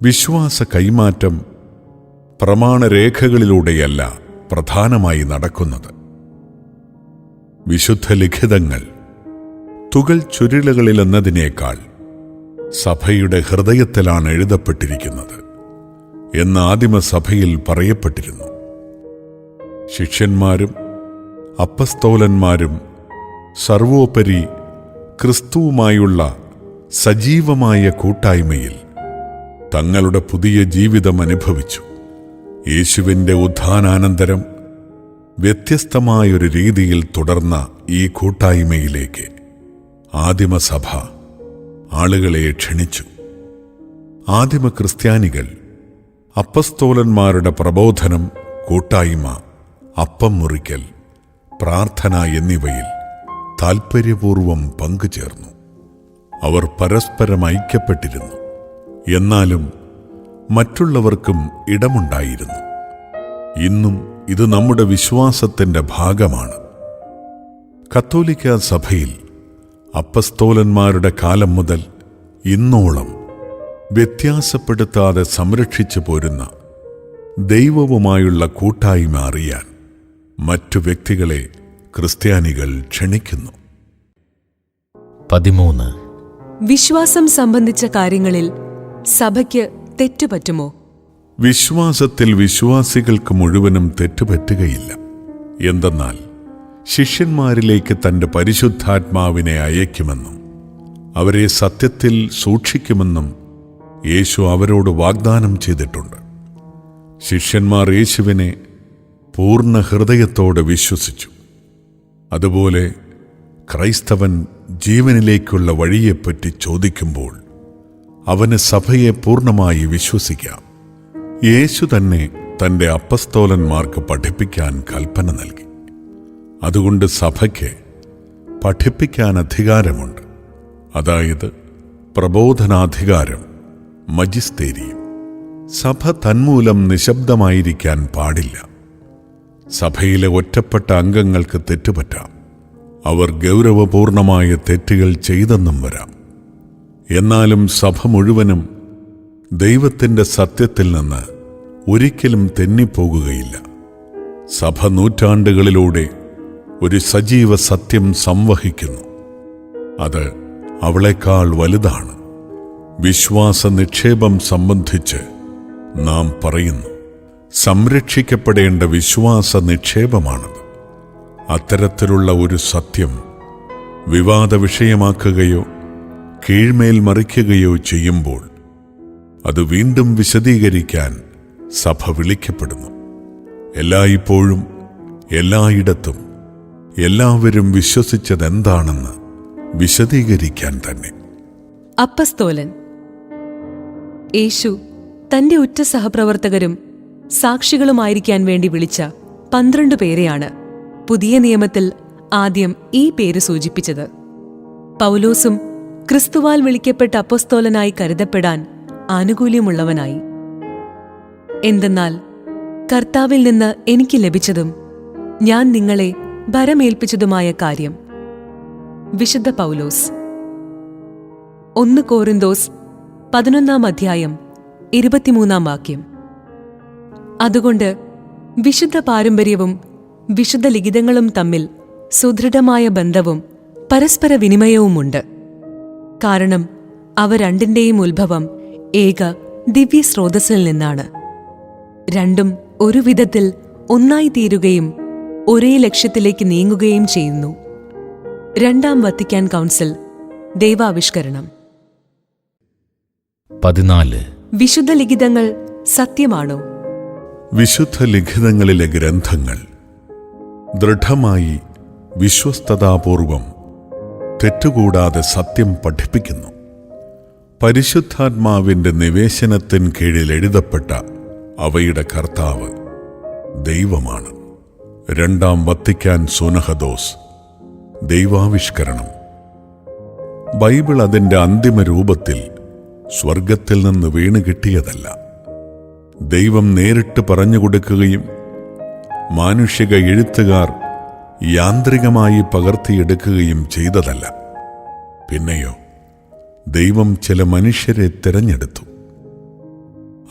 വിശ്വാസ കൈമാറ്റം പ്രമാണരേഖകളിലൂടെയല്ല പ്രധാനമായി നടക്കുന്നത്. വിശുദ്ധ ലിഖിതങ്ങൾ തുകൽ ചുരുളുകളിലെന്നതിനേക്കാൾ സഭയുടെ ഹൃദയത്തിലാണ് എഴുതപ്പെട്ടിരിക്കുന്നത് എന്ന് ആദിമസഭയിൽ പറയപ്പെട്ടിരുന്നു. ശിഷ്യന്മാരും അപ്പസ്തോലന്മാരും സർവോപരി ക്രിസ്തുവുമായുള്ള സജീവമായ കൂട്ടായ്മയിൽ തങ്ങളുടെ പുതിയ ജീവിതം അനുഭവിച്ചു. യേശുവിൻ്റെ ഉത്ഥാനാനന്തരം വ്യത്യസ്തമായൊരു രീതിയിൽ തുടർന്ന ഈ കൂട്ടായ്മയിലേക്ക് ആദിമസഭ ആളുകളെ ക്ഷണിച്ചു. ആദിമ ക്രിസ്ത്യാനികൾ അപ്പസ്തോലന്മാരുടെ പ്രബോധനം, കൂട്ടായ്മ, അപ്പം മുറിക്കൽ, പ്രാർത്ഥന എന്നിവയിൽ താൽപ്പര്യപൂർവം പങ്കുചേർന്നു. അവർ പരസ്പരം ഐക്യപ്പെട്ടിരുന്നു. എന്നാലും മറ്റുള്ളവർക്കും ഇടമുണ്ടായിരുന്നു. ഇന്നും ഇത് നമ്മുടെ വിശ്വാസത്തിൻ്റെ ഭാഗമാണ്. കത്തോലിക്ക സഭയിൽ അപ്പസ്തോലന്മാരുടെ കാലം മുതൽ ഇന്നോളം വ്യത്യാസപ്പെടുത്താതെ സംരക്ഷിച്ചു പോരുന്ന ദൈവവുമായുള്ള കൂട്ടായ്മ അറിയാൻ മറ്റു വ്യക്തികളെ ക്രിസ്ത്യാനികൾ ക്ഷണിക്കുന്നു. 13. വിശ്വാസം സംബന്ധിച്ച കാര്യങ്ങളിൽ സഭയ്ക്ക് തെറ്റുപറ്റുമോ? വിശ്വാസത്തിൽ വിശ്വാസികൾക്ക് മുഴുവനും തെറ്റുപറ്റുകയില്ല. എന്തെന്നാൽ ശിഷ്യന്മാരിലേക്ക് തൻ്റെ പരിശുദ്ധാത്മാവിനെ അയക്കുമെന്നും അവരെ സത്യത്തിൽ സൂക്ഷിക്കുമെന്നും യേശു അവരോട് വാഗ്ദാനം ചെയ്തിട്ടുണ്ട്. ശിഷ്യന്മാർ യേശുവിനെ പൂർണ്ണ ഹൃദയത്തോടെ വിശ്വസിച്ചു. അതുപോലെ ക്രൈസ്തവൻ ജീവനിലേക്കുള്ള വഴിയെപ്പറ്റി ചോദിക്കുമ്പോൾ അവന് സഭയെ പൂർണ്ണമായി വിശ്വസിക്കാം. യേശു തന്നെ തൻ്റെ അപ്പസ്തോലന്മാർക്ക് പഠിപ്പിക്കാൻ കൽപ്പന നൽകി. അതുകൊണ്ട് സഭയ്ക്ക് പഠിപ്പിക്കാൻ അധികാരമുണ്ട്. അതായത് പ്രബോധനാധികാരം, മജിസ്തേരിയം. സഭ തന്മൂലം നിശബ്ദമായിരിക്കാൻ പാടില്ല. സഭയിലെ ഒറ്റപ്പെട്ട അംഗങ്ങൾക്ക് തെറ്റുപറ്റാം. അവർ ഗൗരവപൂർണമായ തെറ്റുകൾ ചെയ്തെന്നും വരാം. എന്നാലും സഭ മുഴുവനും ദൈവത്തിൻ്റെ സത്യത്തിൽ നിന്ന് ഒരിക്കലും തെന്നിപ്പോകുകയില്ല. സഭ നൂറ്റാണ്ടുകളിലൂടെ ഒരു സജീവ സത്യം സംവഹിക്കുന്നു. അത് അവളെക്കാൾ വലുതാണ്. വിശ്വാസ നിക്ഷേപം സംബന്ധിച്ച് നാം പറയുന്നു, സംരക്ഷിക്കപ്പെടേണ്ട വിശ്വാസ നിക്ഷേപമാണത്. അത്തരത്തിലുള്ള ഒരു സത്യം വിവാദ വിഷയമാക്കുകയോ കീഴ്മേൽ മറിക്കുകയോ ചെയ്യുമ്പോൾ അത് വീണ്ടും വിശദീകരിക്കാൻ സഭ വിളിക്കപ്പെടുന്നു. എല്ലായ്പ്പോഴും എല്ലായിടത്തും എല്ലാവരും വിശ്വസിച്ചതെന്താണെന്ന് വിശദീകരിക്കാൻ തന്നെ. അപ്പസ്തോലൻ. യേശു തന്റെ ഉറ്റ സഹപ്രവർത്തകരും സാക്ഷികളുമായിരിക്കാൻ വേണ്ടി വിളിച്ച 12 പേരെയാണ് പുതിയ നിയമത്തിൽ ആദ്യം ഈ പേര് സൂചിപ്പിച്ചത്. പൗലോസും ക്രിസ്തുവാൽ വിളിക്കപ്പെട്ട അപ്പസ്തോലനായി കരുതപ്പെടാൻ ആനുകൂല്യമുള്ളവനായി. എന്തെന്നാൽ കർത്താവിൽ നിന്ന് എനിക്ക് ലഭിച്ചതും ഞാൻ നിങ്ങളെ ഭരമേൽപ്പിച്ചതുമായ കാര്യം. വിശുദ്ധ പൗലോസ്. 1 കോരിന്തോസ് 11 23 അതുകൊണ്ട് വിശുദ്ധ പാരമ്പര്യവും വിശുദ്ധ ലിഖിതങ്ങളും തമ്മിൽ സുദൃഢമായ ബന്ധവും പരസ്പര വിനിമയവുമുണ്ട്. കാരണം അവ രണ്ടിന്റെയും ഉത്ഭവം ഏക ദിവ്യ സ്രോതസ്സിൽ നിന്നാണ്. രണ്ടും ഒരു വിധത്തിൽ ഒന്നായി തീരുകയും ഒരേ ലക്ഷ്യത്തിലേക്ക് നീങ്ങുകയും ചെയ്യുന്നു. രണ്ടാം വത്തിക്കാൻ കൗൺസിൽ ദൈവാവിഷ്കരണം. 14. വിശുദ്ധ ലിഖിതങ്ങൾ സത്യമാണോ? വിശുദ്ധ ലിഖിതങ്ങളിലെ ഗ്രന്ഥങ്ങൾ ദൃഢമായി വിശ്വസ്തതാപൂർവം തെറ്റുകൂടാതെ സത്യം പഠിപ്പിക്കുന്നു. പരിശുദ്ധാത്മാവിൻ്റെ നിവേശനത്തിൻ കീഴിൽ എഴുതപ്പെട്ട അവയുടെ കർത്താവ് ദൈവമാണ്. രണ്ടാം വത്തിക്കാൻ സുനഹദോസ് ദൈവാവിഷ്കരണം. ബൈബിൾ അതിൻ്റെ അന്തിമ രൂപത്തിൽ സ്വർഗത്തിൽ നിന്ന് വീണ് കിട്ടിയതല്ല. ദൈവം നേരിട്ട് പറഞ്ഞുകൊടുക്കുകയും മാനുഷിക എഴുത്തുകാർ യാന്ത്രികമായി പകർത്തിയെടുക്കുകയും ചെയ്തതല്ല. പിന്നെയോ ദൈവം ചില മനുഷ്യരെ തിരഞ്ഞെടുത്തു.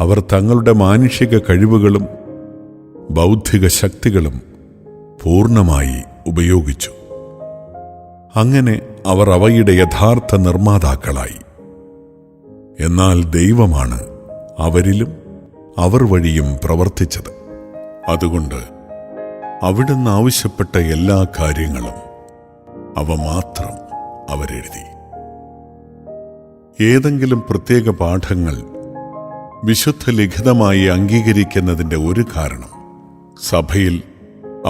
അവർ തങ്ങളുടെ മാനുഷിക കഴിവുകളും ബൗദ്ധിക ശക്തികളും പൂർണ്ണമായി ഉപയോഗിച്ചു. അങ്ങനെ അവർ അവയുടെ യഥാർത്ഥ നിർമ്മാതാക്കളായി. എന്നാൽ ദൈവമാണ് അവരിലും അവർ വഴിയും പ്രവർത്തിച്ചത്. അതുകൊണ്ട് അവിടുന്ന് ആവശ്യപ്പെട്ട എല്ലാ കാര്യങ്ങളും അവ മാത്രം അവരെഴുതി. ഏതെങ്കിലും പ്രത്യേക പാഠങ്ങൾ വിശുദ്ധ ലിഖിതമായി അംഗീകരിക്കുന്നതിൻ്റെ ഒരു കാരണം സഭയിൽ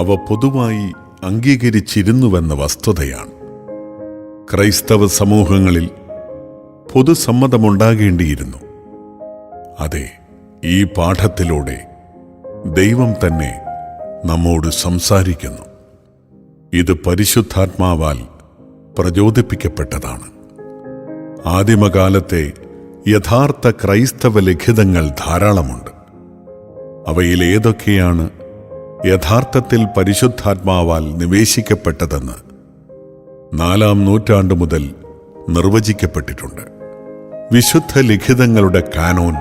അവ പൊതുവായി അംഗീകരിച്ചിരുന്നുവെന്ന വസ്തുതയാണ്. ക്രൈസ്തവ സമൂഹങ്ങളിൽ പൊതുസമ്മതമുണ്ടാകേണ്ടിയിരുന്നു. അതെ, ഈ പാഠത്തിലൂടെ ദൈവം തന്നെ നമ്മോട് സംസാരിക്കുന്നു. ഇത് പരിശുദ്ധാത്മാവാൽ പ്രചോദിപ്പിക്കപ്പെട്ടതാണ്. ആദിമകാലത്തെ യഥാർത്ഥ ക്രൈസ്തവ ലിഖിതങ്ങൾ ധാരാളമുണ്ട്. അവയിൽ ഏതൊക്കെയാണ് യഥാർത്ഥത്തിൽ പരിശുദ്ധാത്മാവാൽ നിവേശിക്കപ്പെട്ടതെന്ന് 4-ാം നൂറ്റാണ്ട് മുതൽ നിർവചിക്കപ്പെട്ടിട്ടുണ്ട്. വിശുദ്ധ ലിഖിതങ്ങളുടെ കാനോൻ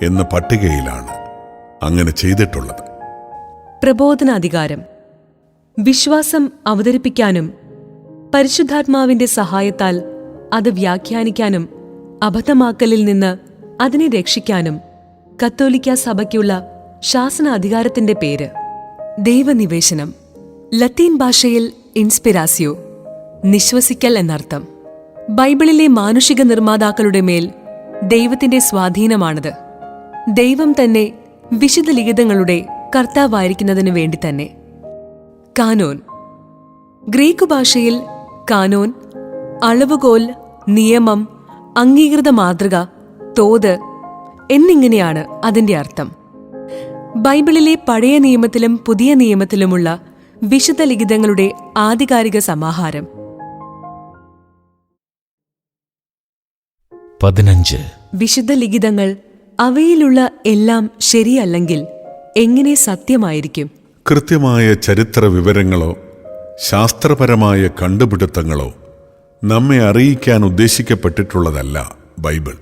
എന്ന പട്ടികയിലാണ് അങ്ങനെ ചെയ്തിട്ടുള്ളത്. പ്രബോധനാധികാരം. വിശ്വാസം അവതരിപ്പിക്കാനും പരിശുദ്ധാത്മാവിന്റെ സഹായത്താൽ അത് വ്യാഖ്യാനിക്കാനും അബദ്ധമാക്കലിൽ നിന്ന് അതിനെ രക്ഷിക്കാനും കത്തോലിക്ക സഭയ്ക്കുള്ള ശാസന അധികാരത്തിന്റെ പേര് ദൈവനിവേശനം. ലത്തീൻ ഭാഷയിൽ ഇൻസ്പിരാസിയോ, നിശ്വസിക്കൽ എന്നർത്ഥം. ബൈബിളിലെ മാനുഷിക നിർമ്മാതാക്കളുടെ മേൽ ദൈവത്തിന്റെ സ്വാധീനമാണത്. ദൈവം തന്നെ വിശുദ്ധ ലിഖിതങ്ങളുടെ കർത്താവായിരിക്കുന്നതിനു വേണ്ടി തന്നെ. കാനോൻ. ഗ്രീക്ക് ഭാഷയിൽ കാനോൻ അളവുകോൽ, നിയമം, അംഗീകൃത മാതൃക, തോത് എന്നിങ്ങനെയാണ് അതിന്റെ അർത്ഥം. ബൈബിളിലെ പഴയ നിയമത്തിലും പുതിയ നിയമത്തിലുമുള്ള വിശുദ്ധ ലിഖിതങ്ങളുടെ ആധികാരിക സമാഹാരം. 15. വിശുദ്ധ ലിഖിതങ്ങൾ അവയിലുള്ള എല്ലാം ശരിയല്ലെങ്കിൽ എങ്ങനെ സത്യമായിരിക്കും? കൃത്യമായ ചരിത്ര വിവരങ്ങളോ ശാസ്ത്രപരമായ കണ്ടുപിടുത്തങ്ങളോ നമ്മെ അറിയിക്കാൻ ഉദ്ദേശിക്കപ്പെട്ടിട്ടുള്ളതല്ല ബൈബിൾ.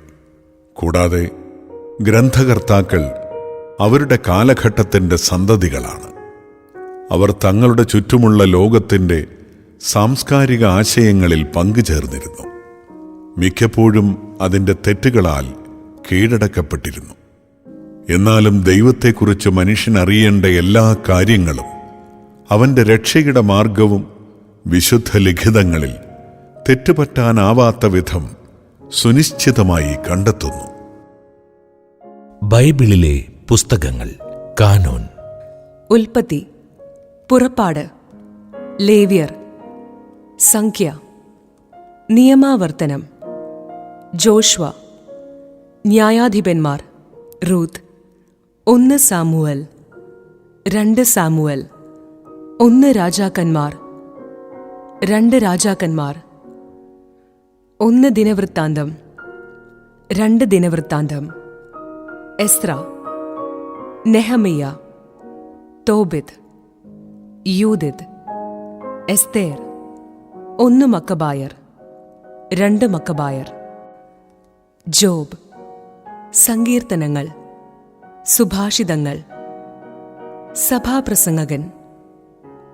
കൂടാതെ ഗ്രന്ഥകർത്താക്കൾ അവരുടെ കാലഘട്ടത്തിൻ്റെ സന്തതികളാണ്. അവർ തങ്ങളുടെ ചുറ്റുമുള്ള ലോകത്തിൻ്റെ സാംസ്കാരിക ആശയങ്ങളിൽ പങ്കുചേർന്നിരുന്നു. മിക്കപ്പോഴും അതിൻ്റെ തെറ്റുകളാൽ കീഴടക്കപ്പെട്ടിരുന്നു. എന്നാലും ദൈവത്തെക്കുറിച്ച് മനുഷ്യൻ അറിയേണ്ട എല്ലാ കാര്യങ്ങളും അവൻ്റെ രക്ഷയുടെ മാർഗവും വിശുദ്ധ ലിഖിതങ്ങളിൽ തെറ്റുപറ്റാനാവാത്ത വിധം സുനിശ്ചിതമായി കണ്ടെത്തുന്നു. ബൈബിളിലെ പുസ്തകങ്ങൾ. കാനോൻ. ഉൽപ്പത്തി, പുറപ്പാട്, ലേവ്യർ, സംഖ്യ, നിയമാവർത്തനം, ജോഷ്വ, ന്യായാധിപന്മാർ, റൂത്ത്, 1 സാമുവൽ, 2 സാമുവൽ, 1 രാജാക്കന്മാർ, 2 രാജാക്കന്മാർ, 1 ദിനവൃത്താന്തം, 2 ദിനവൃത്താന്തം, Ezra, Nehemiah, Tobit, Judith, Esther, 1 മക്കബായർ, 2 മക്കബായർ, ജോബ്, സങ്കീർത്തനങ്ങൾ, സുഭാഷിതങ്ങൾ, സഭാപ്രസംഗകൻ,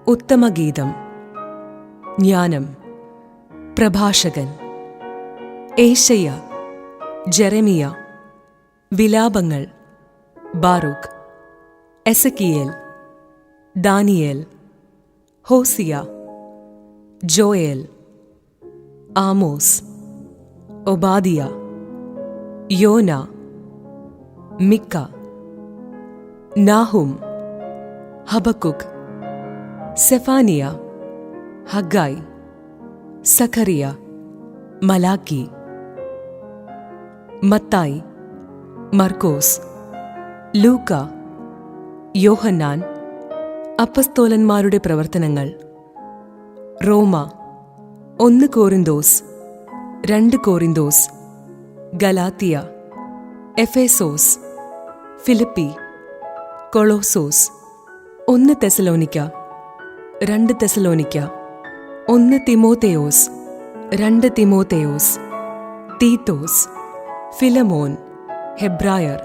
ഉത്തമഗീതം, ജ്ഞാനം, പ്രഭാഷകൻ, ഏശയ്യ, ജെറമിയ, വിലാപങ്ങൾ, Baruch, Ezekiel, Daniel, Hosea, Joel, Amos, Obadiah, യോന, Micah, Nahum, Habakkuk, Zephaniah, Haggai, Zechariah, Malachi, മത്തായി, മർക്കോസ്, ലൂക്ക, യോഹന്നാൻ, അപ്പസ്തോലന്മാരുടെ പ്രവർത്തനങ്ങൾ, റോമ, 1 കോറിന്തോസ്, 2 കോറിന്തോസ്, ഗലാത്തിയ, എഫേസോസ്, ഫിലിപ്പി, കൊളോസോസ്, 1 തെസലോനിക്ക, 2 തെസലോനിക്ക, 1 തിമോത്തേയോസ്, 2 തിമോത്തേയോസ്, തീത്തോസ്, ഫിലമോൻ, ഹെബ്രായർ,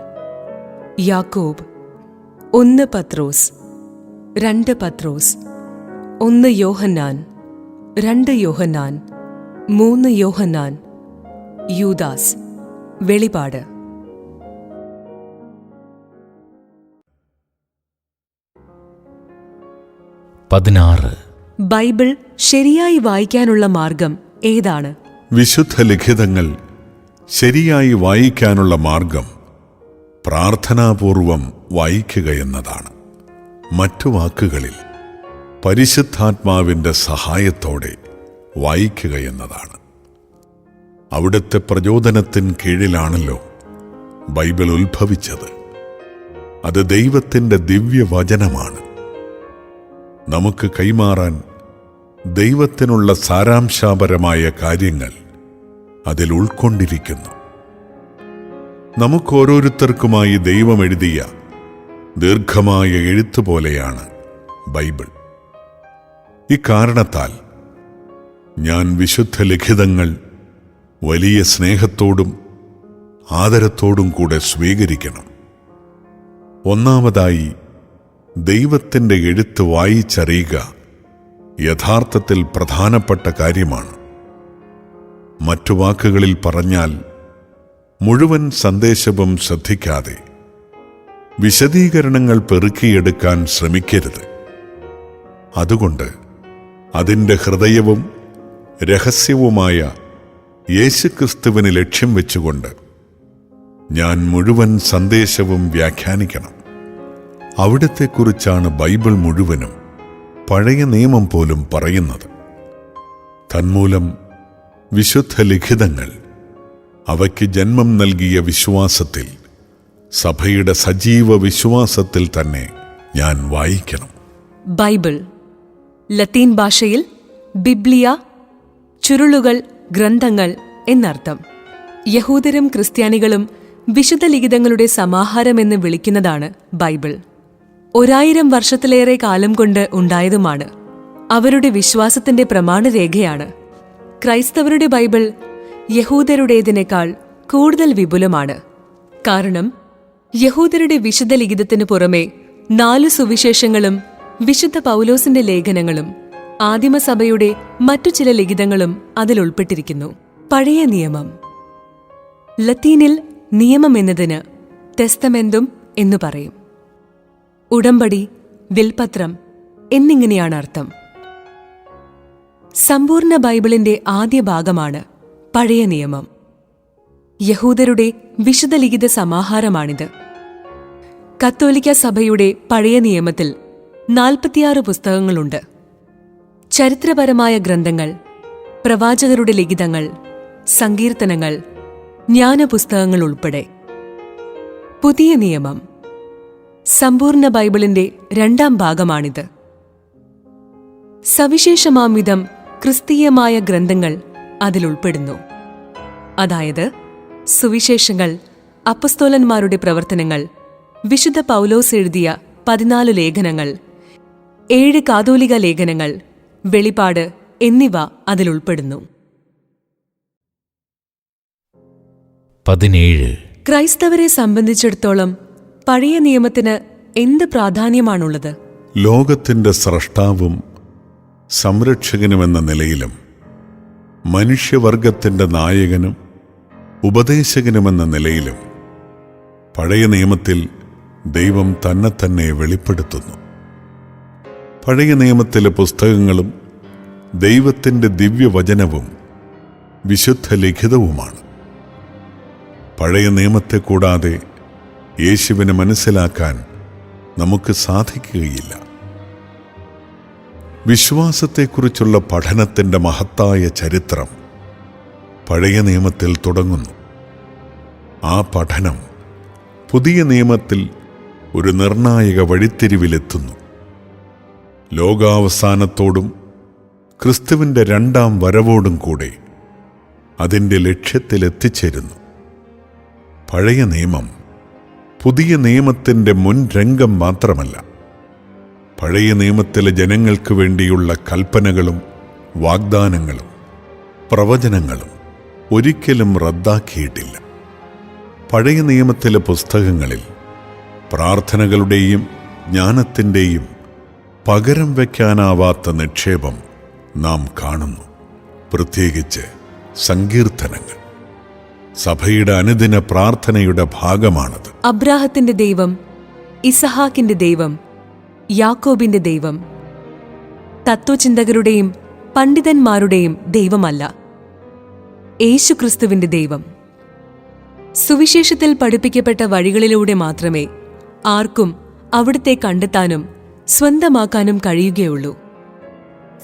യാക്കോബ്, 1 പത്രോസ്, 2 പത്രോസ്, 1 യോഹന്നാൻ, 2 യോഹന്നാൻ, 3 യോഹന്നാൻ, യൂദാസ്, വെളിപാട്. ബൈബിൾ ശരിയായി വായിക്കാനുള്ള മാർഗം ഏതാണ്? വിശുദ്ധ ലിഖിതങ്ങൾ ശരിയായി വായിക്കാനുള്ള മാർഗം പ്രാർത്ഥനാപൂർവം വായിക്കുക എന്നതാണ്. മറ്റു വാക്കുകളിൽ പരിശുദ്ധാത്മാവിൻ്റെ സഹായത്തോടെ വായിക്കുക എന്നതാണ്. അവിടുത്തെ പ്രചോദനത്തിന് കീഴിലാണല്ലോ ബൈബിൾ ഉത്ഭവിച്ചത്. അത് ദൈവത്തിൻ്റെ ദിവ്യവചനമാണ്. നമുക്ക് കൈമാറാൻ ദൈവത്തിനുള്ള സാരാംശപരമായ കാര്യങ്ങൾ അതിൽ ഉൾക്കൊണ്ടിരിക്കുന്നു. നമുക്കോരോരുത്തർക്കുമായി ദൈവം എഴുതിയ ദീർഘമായ എഴുത്തുപോലെയാണ് ബൈബിൾ. ഇക്കാരണത്താൽ ഞാൻ വിശുദ്ധ ലിഖിതങ്ങൾ വലിയ സ്നേഹത്തോടും ആദരത്തോടും കൂടെ സ്വീകരിക്കണം. ഒന്നാമതായി, ദൈവത്തിൻ്റെ എഴുത്ത് വായിച്ചറിയുക യഥാർത്ഥത്തിൽ പ്രധാനപ്പെട്ട കാര്യമാണ്. മറ്റു വാക്കുകളിൽ പറഞ്ഞാൽ, മുഴുവൻ സന്ദേശവും ശ്രദ്ധിക്കാതെ വിശദീകരണങ്ങൾ പെറുക്കിയെടുക്കാൻ ശ്രമിക്കരുത്. അതുകൊണ്ട് അതിൻ്റെ ഹൃദയവും രഹസ്യവുമായ യേശുക്രിസ്തുവിന് ലക്ഷ്യം വെച്ചുകൊണ്ട് ഞാൻ മുഴുവൻ സന്ദേശവും വ്യാഖ്യാനിക്കണം. അവിടത്തെക്കുറിച്ചാണ് ബൈബിൾ മുഴുവനും, പഴയ നിയമം പോലും പറയുന്നത്. തന്മൂലം വിശുദ്ധ ലിഖിതങ്ങൾ അവയ്ക്ക് ജന്മം നൽകിയ വിശ്വാസത്തിൽ, സഭയുടെ സജീവ വിശ്വാസത്തിൽ തന്നെ ഞാൻ വായിക്കണം. ബൈബിൾ ലത്തീൻ ഭാഷയിൽ ബിബ്ലിയ, ചുരുളുകൾ, ഗ്രന്ഥങ്ങൾ എന്നർത്ഥം. യഹൂദരും ക്രിസ്ത്യാനികളും വിശുദ്ധ ലിഖിതങ്ങളുടെ സമാഹാരമെന്ന് വിളിക്കുന്നതാണ് ബൈബിൾ. 1000 വർഷത്തിലേറെ കാലം കൊണ്ട് ഉണ്ടായതുമാണ്. അവരുടെ വിശ്വാസത്തിന്റെ പ്രമാണരേഖയാണ്. ക്രൈസ്തവരുടെ ബൈബിൾ യഹൂദരുടേതിനേക്കാൾ കൂടുതൽ വിപുലമാണ്. കാരണം യഹൂദരുടെ വിശുദ്ധ ലിഖിതത്തിനു പുറമെ 4 സുവിശേഷങ്ങളും വിശുദ്ധ പൗലോസിന്റെ ലേഖനങ്ങളും ആദിമസഭയുടെ മറ്റു ചില ലിഖിതങ്ങളും അതിൽ ഉൾപ്പെട്ടിരിക്കുന്നു. പഴയ നിയമം. ലത്തീനിൽ നിയമം എന്നതിന് ടെസ്റ്റമെന്തും എന്നു പറയും. ഉടമ്പടി, വിൽപത്രം എന്നിങ്ങനെയാണ് അർത്ഥം. സമ്പൂർണ്ണ ബൈബിളിന്റെ ആദ്യ ഭാഗമാണ് പഴയ നിയമം. യഹൂദരുടെ വിശുദ്ധ ലിഖിത സമാഹാരമാണിത്. കത്തോലിക്ക സഭയുടെ പഴയ നിയമത്തിൽ 46 പുസ്തകങ്ങളുണ്ട്. ചരിത്രപരമായ ഗ്രന്ഥങ്ങൾ, പ്രവാചകരുടെ ലിഖിതങ്ങൾ, സങ്കീർത്തനങ്ങൾ, ജ്ഞാനപുസ്തകങ്ങൾ ഉൾപ്പെടെ. പുതിയ നിയമം സമ്പൂർണ്ണ ബൈബിളിന്റെ 2ാം ഭാഗമാണിത്. സവിശേഷമാംവിധം ക്രിസ്തീയമായ ഗ്രന്ഥങ്ങൾ അതിലുൾപ്പെടുന്നു. അതായത് സുവിശേഷങ്ങൾ, അപ്പസ്തോലന്മാരുടെ പ്രവർത്തനങ്ങൾ, വിശുദ്ധ പൗലോസ് എഴുതിയ 14 ലേഖനങ്ങൾ, 7 കാതോലിക ലേഖനങ്ങൾ, വെളിപാട് എന്നിവ അതിലുൾപ്പെടുന്നു. 17 ക്രൈസ്തവരെ സംബന്ധിച്ചിടത്തോളം പഴയ നിയമത്തിന് എന്ത് പ്രാധാന്യമാണുള്ളത്? ലോകത്തിൻ്റെ സ്രഷ്ടാവും സംരക്ഷകനുമെന്ന നിലയിലും മനുഷ്യവർഗത്തിൻ്റെ നായകനും ഉപദേശകനുമെന്ന നിലയിലും പഴയ നിയമത്തിൽ ദൈവം തന്നെ വെളിപ്പെടുത്തുന്നു. പഴയ നിയമത്തിലെ പുസ്തകങ്ങളും ദൈവത്തിൻ്റെ ദിവ്യവചനവും വിശുദ്ധ ലിഖിതവുമാണ്. പഴയ നിയമത്തെ കൂടാതെ യേശുവിനെ മനസ്സിലാക്കാൻ നമുക്ക് സാധിക്കുകയില്ല. വിശ്വാസത്തെക്കുറിച്ചുള്ള പഠനത്തിൻ്റെ മഹത്തായ ചരിത്രം പഴയ നിയമത്തിൽ തുടങ്ങുന്നു. ആ പഠനം പുതിയ നിയമത്തിൽ ഒരു നിർണായക വഴിത്തിരിവിലെത്തുന്നു. ലോകാവസാനത്തോടും ക്രിസ്തുവിൻ്റെ 2ാം വരവോടും കൂടെ അതിൻ്റെ ലക്ഷ്യത്തിലെത്തിച്ചേരുന്നു. പഴയ നിയമം പുതിയ നിയമത്തിൻ്റെ മുൻരംഗം മാത്രമല്ല, പഴയ നിയമത്തിലെ ജനങ്ങൾക്ക് വേണ്ടിയുള്ള കൽപ്പനകളും വാഗ്ദാനങ്ങളും പ്രവചനങ്ങളും ഒരിക്കലും റദ്ദാക്കിയിട്ടില്ല. പഴയ നിയമത്തിലെ പുസ്തകങ്ങളിൽ പ്രാർത്ഥനകളുടെയും ജ്ഞാനത്തിൻ്റെയും പകരം വയ്ക്കാനാവാത്ത നിക്ഷേപം നാം കാണുന്നു. പ്രത്യേകിച്ച് സങ്കീർത്തനങ്ങൾ സഭയുടെ അനുദിന പ്രാർത്ഥനയുടെ ഭാഗമാണത്. അബ്രാഹത്തിന്റെ ദൈവം, ഇസഹാക്കിന്റെ ദൈവം, യാക്കോബിന്റെ ദൈവം തത്വചിന്തകരുടെയും പണ്ഡിതന്മാരുടെയും ദൈവമല്ല, യേശുക്രിസ്തുവിന്റെ ദൈവം. സുവിശേഷത്തിൽ പഠിപ്പിക്കപ്പെട്ട വഴികളിലൂടെ മാത്രമേ ആർക്കും അവിടുത്തെ കണ്ടെത്താനും സ്വന്തമാക്കാനും കഴിയുകയുള്ളൂ.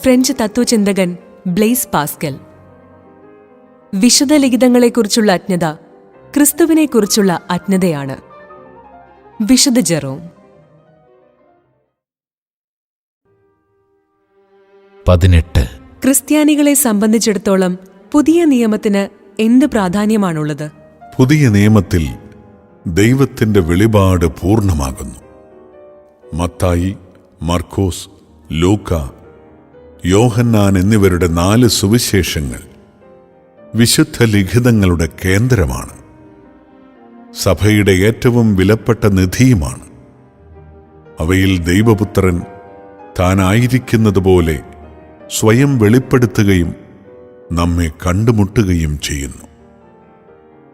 ഫ്രഞ്ച് തത്വചിന്തകൻ ബ്ലെയ്സ് പാസ്കൽ. വിശുദ്ധ ലിഖിതങ്ങളെക്കുറിച്ചുള്ള അജ്ഞത ക്രിസ്തുവിനെക്കുറിച്ചുള്ള അജ്ഞതയാണ്. വിശുദ്ധ ജെറോം. 18. ക്രിസ്ത്യാനികളെ സംബന്ധിച്ചിടത്തോളം പുതിയ നിയമത്തിന് എന്ത് പ്രാധാന്യമാണുള്ളത്? പുതിയ നിയമത്തിൽ ദൈവത്തിൻ്റെ വെളിപാട് പൂർണ്ണമാകുന്നു. മത്തായി, മർക്കോസ്, ലൂക്ക, യോഹന്നാൻ എന്നിവരുടെ 4 സുവിശേഷങ്ങൾ വിശുദ്ധ ലിഖിതങ്ങളുടെ കേന്ദ്രമാണ്. സഭയുടെ ഏറ്റവും വിലപ്പെട്ട നിധിയുമാണ്. അവയിൽ ദൈവപുത്രൻ താനായിരിക്കുന്നതുപോലെ സ്വയം വെളിപ്പെടുത്തുകയും നമ്മെ കണ്ടുമുട്ടുകയും ചെയ്യുന്നു.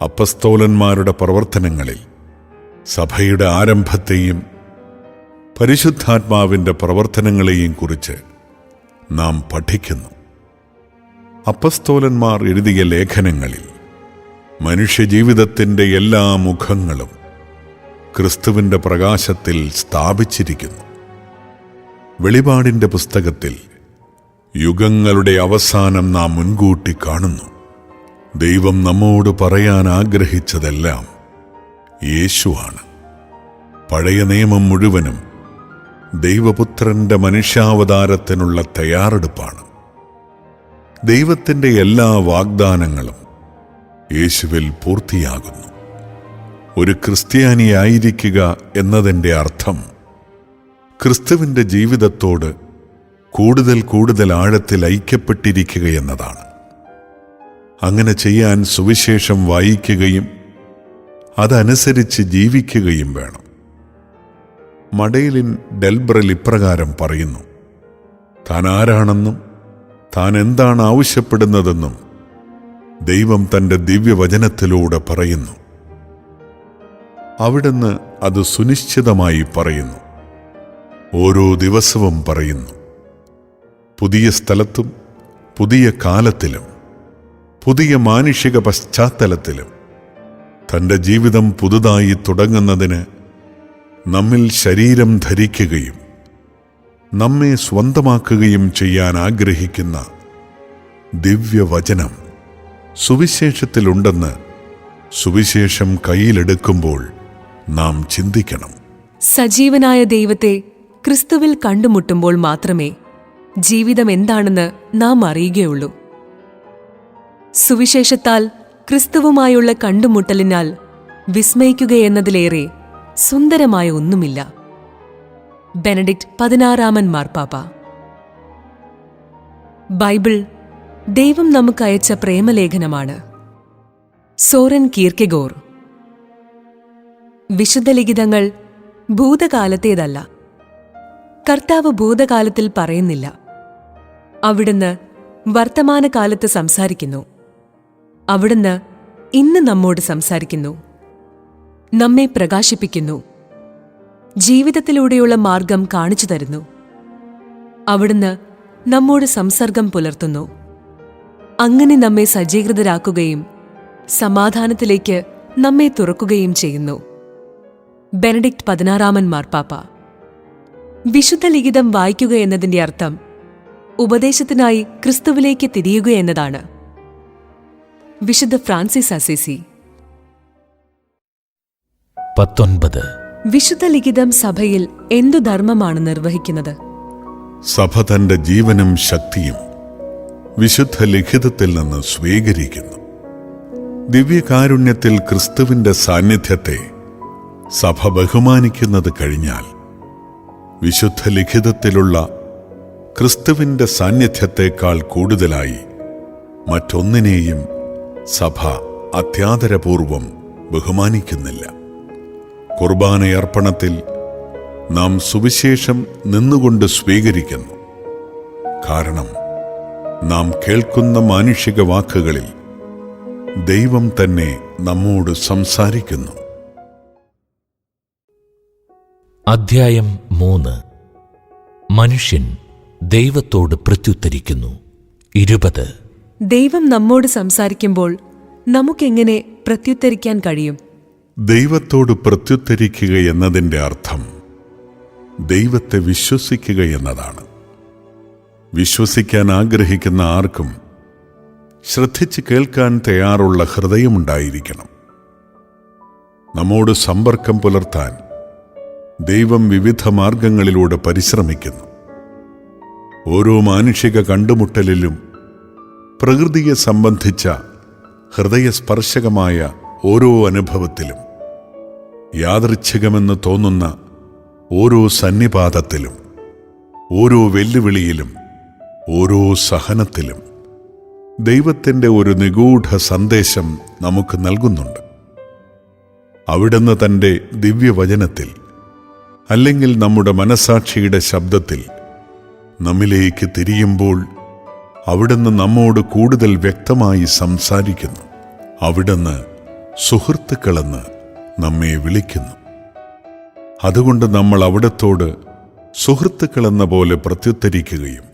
അപ്പസ്തോലന്മാരുടെ പ്രവർത്തനങ്ങളിൽ സഭയുടെ ആരംഭത്തെയും പരിശുദ്ധാത്മാവിൻ്റെ പ്രവർത്തനങ്ങളെയും കുറിച്ച് നാം പഠിക്കുന്നു. അപ്പസ്തോലന്മാർ എഴുതിയ ലേഖനങ്ങളിൽ മനുഷ്യജീവിതത്തിൻ്റെ എല്ലാ മുഖങ്ങളും ക്രിസ്തുവിൻ്റെ പ്രകാശത്തിൽ സ്ഥാപിച്ചിരിക്കുന്നു. വെളിപാടിൻ്റെ പുസ്തകത്തിൽ യുഗങ്ങളുടെ അവസാനം നാം മുൻകൂട്ടി കാണുന്നു. ദൈവം നമ്മോട് പറയാൻ ആഗ്രഹിച്ചതെല്ലാം യേശുവാണ്. പഴയ നിയമം മുഴുവനും ദൈവപുത്രന്റെ മനുഷ്യാവതാരത്തിനുള്ള തയ്യാറെടുപ്പാണ്. ദൈവത്തിൻ്റെ എല്ലാ വാഗ്ദാനങ്ങളും യേശുവിൽ പൂർത്തിയാകുന്നു. ഒരു ക്രിസ്ത്യാനിയായിരിക്കുക എന്നതിൻ്റെ അർത്ഥം ക്രിസ്തുവിൻ്റെ ജീവിതത്തോട് കൂടുതൽ കൂടുതൽ ആഴത്തിൽ ഐക്യപ്പെട്ടിരിക്കുക എന്നതാണ്. അങ്ങനെ ചെയ്യാൻ സുവിശേഷം വായിക്കുകയും അതനുസരിച്ച് ജീവിക്കുകയും വേണം. മഡെയ്ലിൻ ഡെൽബ്രൽ ഇപ്രകാരം പറയുന്നു: താൻ ആരാണെന്നും താൻ എന്താണ് ആവശ്യപ്പെടുന്നതെന്നും ദൈവം തൻ്റെ ദിവ്യവചനത്തിലൂടെ പറയുന്നു. അവിടുന്ന് അത് സുനിശ്ചിതമായി പറയുന്നു. ഓരോ ദിവസവും പറയുന്നു. പുതിയ സ്ഥലത്തും പുതിയ കാലത്തിലും പുതിയ മാനുഷിക പശ്ചാത്തലത്തിലും തൻ്റെ ജീവിതം പുതുതായി തുടങ്ങുന്നതിന് നമ്മിൽ ശരീരം ധരിക്കുകയും നമ്മെ സ്വന്തമാക്കുകയും ചെയ്യാൻ ആഗ്രഹിക്കുന്ന ദിവ്യവചനം സുവിശേഷത്തിലുണ്ടെന്ന് സുവിശേഷം കയ്യിലെടുക്കുമ്പോൾ നാം ചിന്തിക്കണം. സജീവനായ ദൈവത്തെ ക്രിസ്തുവിൽ കണ്ടുമുട്ടുമ്പോൾ മാത്രമേ ജീവിതം എന്താണെന്ന് നാം അറിയുകയുള്ളൂ. സുവിശേഷത്താൽ ക്രിസ്തുവുമായുള്ള കണ്ടുമുട്ടലിനാൽ വിസ്മയിക്കുകയെന്നതിലേറെ സുന്ദരമായ ഒന്നുമില്ല. ബെനഡിക്ട് 16 മാർപ്പാപ്പ. ബൈബിൾ ദൈവം നമുക്കയച്ച പ്രേമലേഖനമാണ്. സോറൻ കീർക്കെഗോർ. വിശുദ്ധ ലിഖിതങ്ങൾ ഭൂതകാലത്തേതല്ല. കർത്താവ് ഭൂതകാലത്തിൽ പറയുന്നില്ല. അവിടുന്ന് വർത്തമാനകാലത്ത് സംസാരിക്കുന്നു. അവിടുന്ന് ഇന്ന് നമ്മോട് സംസാരിക്കുന്നു, നമ്മെ പ്രകാശിപ്പിക്കുന്നു, ജീവിതത്തിലൂടെയുള്ള മാർഗം കാണിച്ചു തരുന്നു. അവിടുന്ന് നമ്മോട് സംസർഗം പുലർത്തുന്നു. അങ്ങനെ നമ്മെ സജ്ജീകൃതരാക്കുകയും സമാധാനത്തിലേക്ക് നമ്മെ തുറക്കുകയും ചെയ്യുന്നു. ബെനഡിക്ട് 16 മാർപ്പാപ്പ. വിശുദ്ധ ലിഖിതം വായിക്കുക എന്നതിന്റെ അർത്ഥം ഉപദേശത്തിനായി ക്രിസ്തുവിലേക്ക് തിരിയുക എന്നതാണ്. വിശുദ്ധ ഫ്രാൻസിസ് അസീസി. 19. വിശുദ്ധ ലിഖിതം സഭയിൽ എന്തു ധർമ്മമാണ് നിർവഹിക്കുന്നത്? സഭ തൻ്റെ ജീവനും ശക്തിയും വിശുദ്ധ ലിഖിതത്തിൽ നിന്ന് സ്വീകരിക്കുന്നു. ദിവ്യകാരുണ്യത്തിൽ ക്രിസ്തുവിൻ്റെ സാന്നിധ്യത്തെ സഭ ബഹുമാനിക്കുന്നത് കഴിഞ്ഞാൽ വിശുദ്ധ ലിഖിതത്തിലുള്ള ക്രിസ്തുവിൻ്റെ സാന്നിധ്യത്തെക്കാൾ കൂടുതലായി മറ്റൊന്നിനെയും സഭ അത്യാദരപൂർവം ബഹുമാനിക്കുന്നില്ല. കുർബാനയർപ്പണത്തിൽ നാം സുവിശേഷം നിന്നുകൊണ്ട് സ്വീകരിക്കുന്നു. കാരണം നാം കേൾക്കുന്ന മാനുഷിക വാക്കുകളിൽ ദൈവം തന്നെ നമ്മോട് സംസാരിക്കുന്നു. അധ്യായം 3. മനുഷ്യൻ ദൈവത്തോട് പ്രത്യുത്തരിക്കുന്നു. 20. ദൈവം നമ്മോട് സംസാരിക്കുമ്പോൾ നമുക്കെങ്ങനെ പ്രത്യുത്തരിക്കാൻ കഴിയും? ദൈവത്തോട് പ്രത്യുത്തരിക്കുക എന്നതിൻ്റെ അർത്ഥം ദൈവത്തെ വിശ്വസിക്കുക എന്നതാണ്. വിശ്വസിക്കാൻ ആഗ്രഹിക്കുന്ന ആർക്കും ശ്രദ്ധിച്ച് കേൾക്കാൻ തയ്യാറുള്ള ഹൃദയമുണ്ടായിരിക്കണം. നമ്മോട് സമ്പർക്കം പുലർത്താൻ ദൈവം വിവിധ മാർഗങ്ങളിലൂടെ പരിശ്രമിക്കുന്നു. ഓരോ മാനുഷിക കണ്ടുമുട്ടലിലും പ്രകൃതിയെ സംബന്ധിച്ച ഹൃദയസ്പർശകമായ ഓരോ അനുഭവത്തിലും യാദൃച്ഛികമെന്ന് തോന്നുന്ന ഓരോ സന്നിപാതത്തിലും ഓരോ വെല്ലുവിളിയിലും ഓരോ സഹനത്തിലും ദൈവത്തിൻ്റെ ഒരു നിഗൂഢ സന്ദേശം നമുക്ക് നൽകുന്നുണ്ട്. അവിടുന്ന് തൻ്റെ ദിവ്യവചനത്തിൽ അല്ലെങ്കിൽ നമ്മുടെ മനസാക്ഷിയുടെ ശബ്ദത്തിൽ നമ്മിലേക്ക് തിരിയുമ്പോൾ അവിടുന്ന് നമ്മോട് കൂടുതൽ വ്യക്തമായി സംസാരിക്കുന്നു. അവിടുന്ന് സുഹൃത്തുക്കളെന്ന് നമ്മെ വിളിക്കുന്നു. അതുകൊണ്ട് നമ്മൾ അവിടത്തോട് സുഹൃത്തുക്കളെന്ന പോലെ പ്രത്യുത്തരിക്കുകയും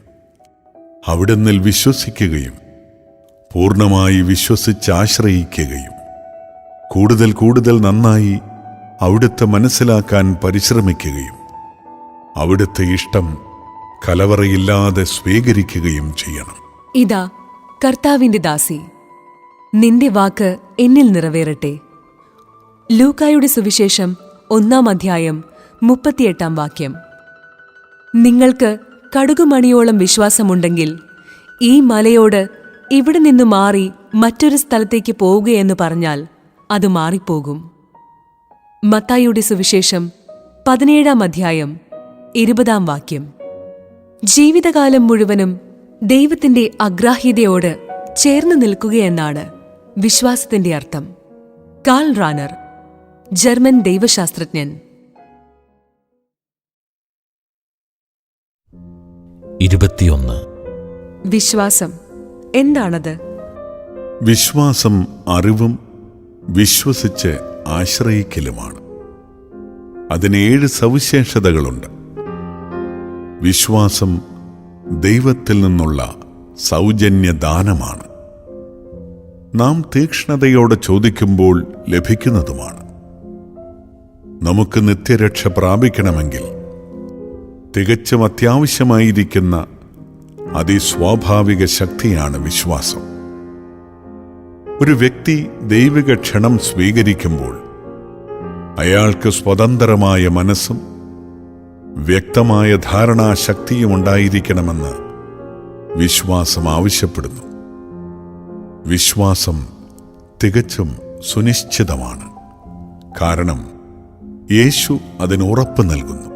അവിടുന്നിൽ വിശ്വസിക്കുകയും പൂർണ്ണമായി വിശ്വസിച്ചാശ്രയിക്കുകയും കൂടുതൽ കൂടുതൽ നന്നായി അവിടുത്തെ മനസ്സിലാക്കാൻ പരിശ്രമിക്കുകയും അവിടുത്തെ ഇഷ്ടം കലവറയില്ലാതെ സ്വീകരിക്കുകയും ചെയ്യണം. ഇതാ കർത്താവിന്റെ ദാസി, നിന്റെ വാക്ക് എന്നിൽ നിറവേറട്ടെ. ലൂക്കായുടെ സുവിശേഷം 1-ാം അധ്യായം 38-ാം വാക്യം. നിങ്ങൾക്ക് കടുകുമണിയോളം വിശ്വാസമുണ്ടെങ്കിൽ ഈ മലയോട് ഇവിടെ നിന്ന് മാറി മറ്റൊരു സ്ഥലത്തേക്ക് പോവുകയെന്ന് പറഞ്ഞാൽ അത് മാറിപ്പോകും. മത്തായിയുടെ സുവിശേഷം 17-ാം അധ്യായം 20-ാം വാക്യം. ജീവിതകാലം മുഴുവനും ദൈവത്തിന്റെ അഗ്രാഹ്യതയോട് ചേർന്ന് നിൽക്കുകയെന്നാണ് വിശ്വാസത്തിന്റെ അർത്ഥം. കാൾ റാനർ, ജർമ്മൻ ദൈവശാസ്ത്രജ്ഞൻ. 21. വിശ്വാസം എന്താണത്? വിശ്വാസം അറിവും വിശ്വസിച്ച് ആശ്രയിക്കലുമാണ്. അതിന് 7 സവിശേഷതകളുണ്ട്. വിശ്വാസം ദൈവത്തിൽ നിന്നുള്ള സൗജന്യദാനമാണ്. നാം തീക്ഷ്ണതയോടെ ചോദിക്കുമ്പോൾ ലഭിക്കുന്നതുമാണ്. നമുക്ക് നിത്യരക്ഷ പ്രാപിക്കണമെങ്കിൽ തികച്ചും അത്യാവശ്യമായിരിക്കുന്ന അതിസ്വാഭാവിക ശക്തിയാണ് വിശ്വാസം. ഒരു വ്യക്തി ദൈവിക ക്ഷണം സ്വീകരിക്കുമ്പോൾ അയാൾക്ക് സ്വതന്ത്രമായ മനസ്സും വ്യക്തമായ ധാരണാശക്തിയും ഉണ്ടായിരിക്കണമെന്ന് വിശ്വാസം ആവശ്യപ്പെടുന്നു. വിശ്വാസം തികച്ചും സുനിശ്ചിതമാണ്. കാരണം യേശു അതിന് ഉറപ്പ് നൽകുന്നു.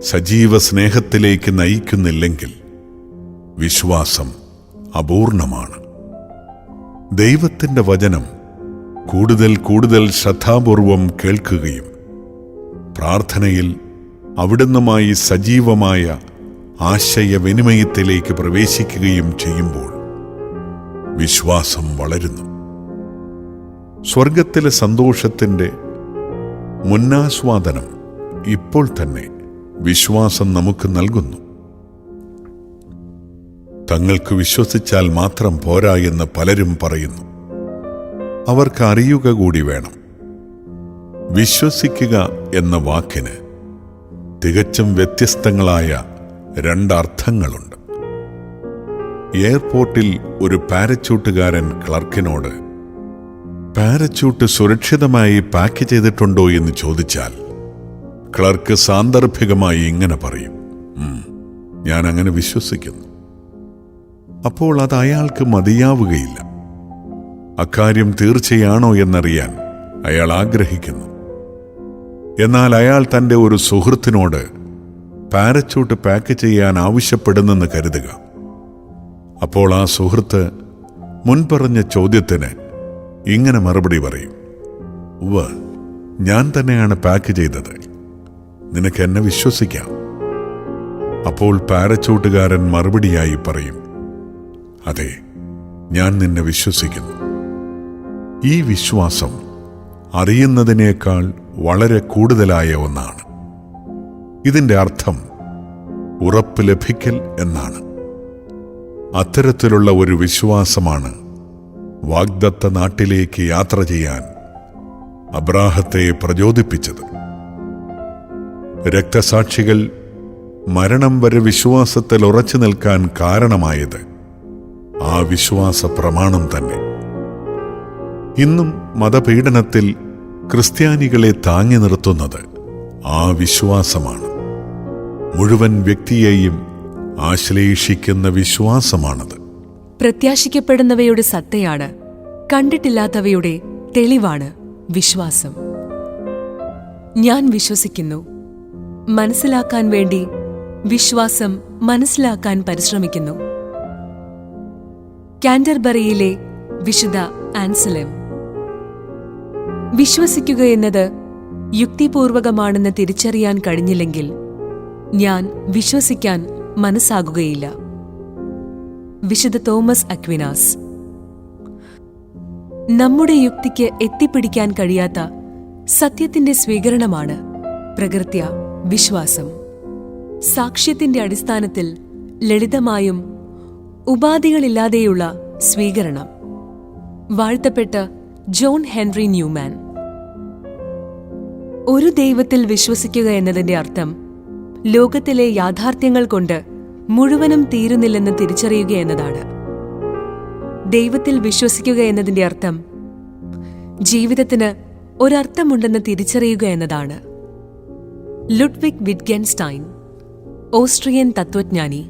സജീവ സ്നേഹത്തിലേക്ക് നയിക്കുന്നില്ലെങ്കിൽ വിശ്വാസം അപൂർണമാണ്. ദൈവത്തിൻ്റെ വചനം കൂടുതൽ കൂടുതൽ ശ്രദ്ധാപൂർവം കേൾക്കുകയും പ്രാർത്ഥനയിൽ അവിടുന്നുമായി സജീവമായ ആശയവിനിമയത്തിലേക്ക് പ്രവേശിക്കുകയും ചെയ്യുമ്പോൾ വിശ്വാസം വളരുന്നു. സ്വർഗത്തിലെ സന്തോഷത്തിൻ്റെ മുന്നാസ്വാദനം ഇപ്പോൾ തന്നെ വിശ്വാസം നമുക്ക് നൽകുന്നു. തങ്ങൾക്ക് വിശ്വസിച്ചാൽ മാത്രം പോരാ എന്ന് പലരും പറയുന്നു. അവർക്ക് അറിയുക കൂടി വേണം. വിശ്വസിക്കുക എന്ന വാക്കിന് തികച്ചും വ്യത്യസ്തങ്ങളായ 2 അർത്ഥങ്ങളുണ്ട്. എയർപോർട്ടിൽ ഒരു പാരച്യൂട്ടുകാരൻ ക്ലർക്കിനോട് പാരച്യൂട്ട് സുരക്ഷിതമായി പാക്ക് ചെയ്തിട്ടുണ്ടോ എന്ന് ചോദിച്ചാൽ ക്ലർക്ക് സാന്ദർഭികമായി ഇങ്ങനെ പറയും, ഞാൻ അങ്ങനെ വിശ്വസിക്കുന്നു. അപ്പോൾ അത് അയാൾക്ക് മതിയാവുകയില്ല. അക്കാര്യം തീർച്ചയാണോ എന്നറിയാൻ അയാൾ ആഗ്രഹിക്കുന്നു. എന്നാൽ അയാൾ തൻ്റെ ഒരു സുഹൃത്തിനോട് പാരച്യൂട്ട് പാക്ക് ചെയ്യാൻ ആവശ്യപ്പെടുന്നെന്ന് കരുതുക. അപ്പോൾ ആ സുഹൃത്ത് മുൻപറഞ്ഞ ചോദ്യത്തിന് ഇങ്ങനെ മറുപടി പറയും: ഉവ്വ്, ഞാൻ തന്നെയാണ് പാക്ക് ചെയ്തത്, നിനക്ക് എന്നെ വിശ്വസിക്കാം. അപ്പോൾ പാരച്യൂട്ടുകാരൻ മറുപടിയായി പറയും: അതെ, ഞാൻ നിന്നെ വിശ്വസിക്കുന്നു. ഈ വിശ്വാസം അറിയുന്നതിനേക്കാൾ വളരെ കൂടുതലായ ഒന്നാണ്. ഇതിൻ്റെ അർത്ഥം ഉറപ്പ് ലഭിക്കൽ എന്നാണ്. അത്തരത്തിലുള്ള ഒരു വിശ്വാസമാണ് വാഗ്ദത്ത നാട്ടിലേക്ക് യാത്ര ചെയ്യാൻ അബ്രാഹത്തെ പ്രചോദിപ്പിച്ചത്. രക്തസാക്ഷികൾ മരണം വരെ വിശ്വാസത്തിൽ ഉറച്ചു നിൽക്കാൻ കാരണമായത് ആ വിശ്വാസ പ്രമാണം തന്നെ. ഇന്നും മതപീഡനത്തിൽ ക്രിസ്ത്യാനികളെ താങ്ങി നിർത്തുന്നത് ആ വിശ്വാസമാണ്. മുഴുവൻ വ്യക്തിയെയും ആശ്ലേഷിക്കുന്ന വിശ്വാസമാണത്. പ്രത്യാശിക്കപ്പെടുന്നവയുടെ സത്തയാണ്, കണ്ടിട്ടില്ലാത്തവയുടെ തെളിവാണ് വിശ്വാസം. ഞാൻ വിശ്വസിക്കുന്നു, മനസ്സിലാക്കാൻ വേണ്ടി വിശ്വാസം മനസ്സിലാക്കാൻ പരിശ്രമിക്കുന്നു. കാൻറ്റർബറിയിലെ വിശുദ്ധ ആൻസലം. വിശ്വസിക്കുക എന്നത് യുക്തിപൂർവകമാണെന്ന് തിരിച്ചറിയാൻ കഴിഞ്ഞില്ലെങ്കിൽ ഞാൻ വിശ്വസിക്കാൻ മനസ്സാകുകയില്ല. വിശുദ്ധ തോമസ് അക്വിനാസ്. നമ്മുടെ യുക്തിക്ക് എത്തിപ്പിടിക്കാൻ കഴിയാത്ത സത്യത്തിന്റെ സ്വീകരണമാണ് പ്രകൃത്യ വിശ്വാസം. സാക്ഷ്യത്തിന്റെ അടിസ്ഥാനത്തിൽ ലളിതമായും ഉപാധികളില്ലാതെയുള്ള സ്വീകരണം. വാഴ്ത്തപ്പെട്ട ജോൺ ഹെൻറി ന്യൂമാൻ. ഒരു ദൈവത്തിൽ വിശ്വസിക്കുക എന്നതിന്റെ അർത്ഥം ലോകത്തിലെ യാഥാർത്ഥ്യങ്ങൾ കൊണ്ട് മുഴുവനും തീരുന്നില്ലെന്ന് തിരിച്ചറിയുക എന്നതാണ്. ദൈവത്തിൽ വിശ്വസിക്കുക എന്നതിന്റെ അർത്ഥം ജീവിതത്തിന് ഒരർത്ഥമുണ്ടെന്ന് തിരിച്ചറിയുക എന്നതാണ്. ലുഡ്വിഗ് വിറ്റ്ഗെൻസ്റ്റൈൻ, ഓസ്ട്രിയൻ തത്വജ്ഞാനി.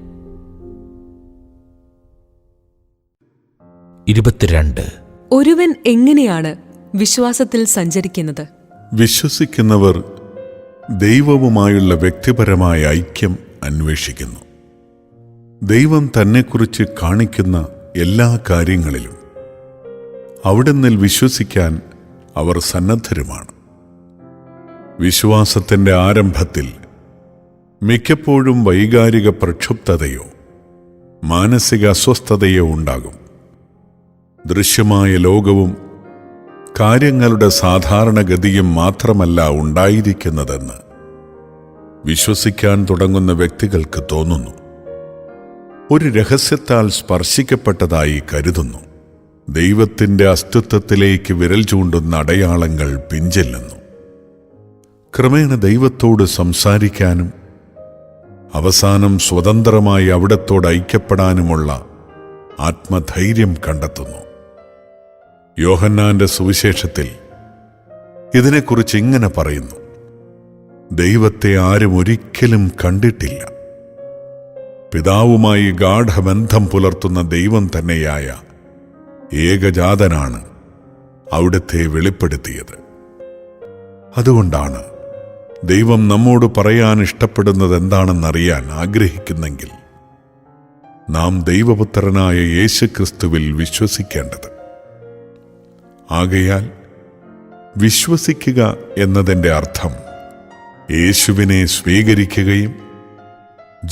22. ഒരുവൻ എങ്ങനെയാണ് വിശ്വാസത്തിൽ സഞ്ചരിക്കുന്നത്? വിശ്വസിക്കുന്നവർ ദൈവവുമായുള്ള വ്യക്തിപരമായ ഐക്യം അന്വേഷിക്കുന്നു. ദൈവം തന്നെക്കുറിച്ച് കാണിക്കുന്ന എല്ലാ കാര്യങ്ങളിലും അവിടുന്ന് വിശ്വസിക്കാൻ അവർ സന്നദ്ധരുമാണ്. വിശ്വാസത്തിൻ്റെ ആരംഭത്തിൽ മിക്കപ്പോഴും വൈകാരിക പ്രക്ഷുബ്ധതയോ മാനസിക അസ്വസ്ഥതയോ ഉണ്ടാകും. ദൃശ്യമായ ലോകവും കാര്യങ്ങളുടെ സാധാരണഗതിയും മാത്രമല്ല ഉണ്ടായിരിക്കുന്നതെന്ന് വിശ്വസിക്കാൻ തുടങ്ങുന്ന വ്യക്തികൾക്ക് തോന്നുന്നു. ഒരു രഹസ്യത്താൽ സ്പർശിക്കപ്പെട്ടതായി കരുതുന്നു. ദൈവത്തിൻ്റെ അസ്തിത്വത്തിലേക്ക് വിരൽ ചൂണ്ടുന്ന അടയാളങ്ങൾ പിഞ്ചെല്ലുന്നു. ക്രമേണ ദൈവത്തോട് സംസാരിക്കാനും അവസാനം സ്വതന്ത്രമായി അവിടത്തോട് ഐക്യപ്പെടാനുമുള്ള ആത്മധൈര്യം കണ്ടെത്തുന്നു. യോഹന്നാന്റെ സുവിശേഷത്തിൽ ഇതിനെക്കുറിച്ച് ഇങ്ങനെ പറയുന്നു: ദൈവത്തെ ആരും ഒരിക്കലും കണ്ടിട്ടില്ല. പിതാവുമായി ഗാഢബന്ധം പുലർത്തുന്ന ദൈവം തന്നെയായ ഏകജാതനാണ് അവിടുത്തെ വെളിപ്പെടുത്തിയത്. അതുകൊണ്ടാണ് ദൈവം നമ്മോട് പറയാൻ ഇഷ്ടപ്പെടുന്നത് എന്താണെന്നറിയാൻ ആഗ്രഹിക്കുന്നെങ്കിൽ നാം ദൈവപുത്രനായ യേശുക്രിസ്തുവിൽ വിശ്വസിക്കേണ്ടത്. ആകയാൽ വിശ്വസിക്കുക എന്നതിൻ്റെ അർത്ഥം യേശുവിനെ സ്വീകരിക്കുകയും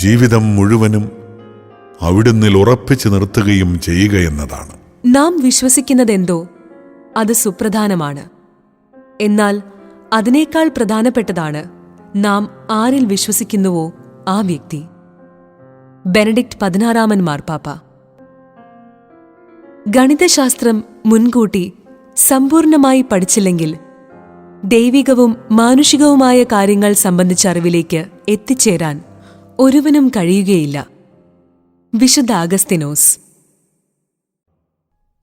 ജീവിതം മുഴുവനും അവിടുന്നിൽ ഉറപ്പിച്ചു നിർത്തുകയും ചെയ്യുക എന്നതാണ്. നാം വിശ്വസിക്കുന്നതെന്തോ അത് സുപ്രധാനമാണ്. എന്നാൽ അതിനേക്കാൾ പ്രധാനപ്പെട്ടതാണ് നാം ആരിൽ വിശ്വസിക്കുന്നുവോ ആ വ്യക്തി. ബെനഡിക്ട് 16 മാർപ്പാപ്പ. ഗണിതശാസ്ത്രം മുൻകൂട്ടി സമ്പൂർണമായി പഠിച്ചില്ലെങ്കിൽ ദൈവികവും മാനുഷികവുമായ കാര്യങ്ങൾ സംബന്ധിച്ച അറിവിലേക്ക് എത്തിച്ചേരാൻ ഒരുവനും കഴിയുകയില്ല. വിശുദ്ധ അഗസ്തിനോസ്.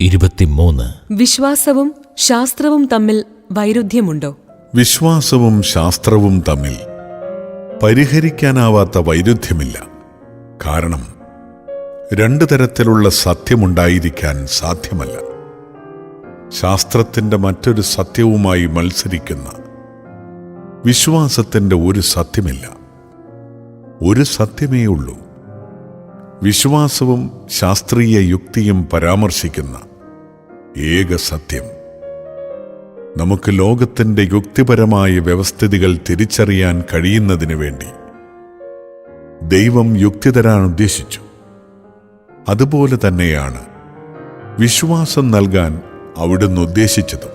23. വിശ്വാസവും ശാസ്ത്രവും തമ്മിൽ വൈരുദ്ധ്യമുണ്ടോ? വിശ്വാസവും ശാസ്ത്രവും തമ്മിൽ പരിഹരിക്കാനാവാത്ത വൈരുദ്ധ്യമില്ല. കാരണം രണ്ടു തരത്തിലുള്ള സത്യമുണ്ടായിരിക്കാൻ സാധ്യമല്ല. ശാസ്ത്രത്തിൻ്റെ മറ്റൊരു സത്യവുമായി മത്സരിക്കുന്ന വിശ്വാസത്തിൻ്റെ ഒരു സത്യമില്ല. ഒരു സത്യമേ ഉള്ളൂ. വിശ്വാസവും ശാസ്ത്രീയ യുക്തിയും പരാമർശിക്കുന്ന ഏക സത്യം. നമുക്ക് ലോകത്തിൻ്റെ യുക്തിപരമായ വ്യവസ്ഥിതികൾ തിരിച്ചറിയാൻ കഴിയുന്നതിന് വേണ്ടി ദൈവം യുക്തി തരാൻ ഉദ്ദേശിച്ചു. അതുപോലെ തന്നെയാണ് വിശ്വാസം നൽകാൻ അവിടുന്ന് ഉദ്ദേശിച്ചതും.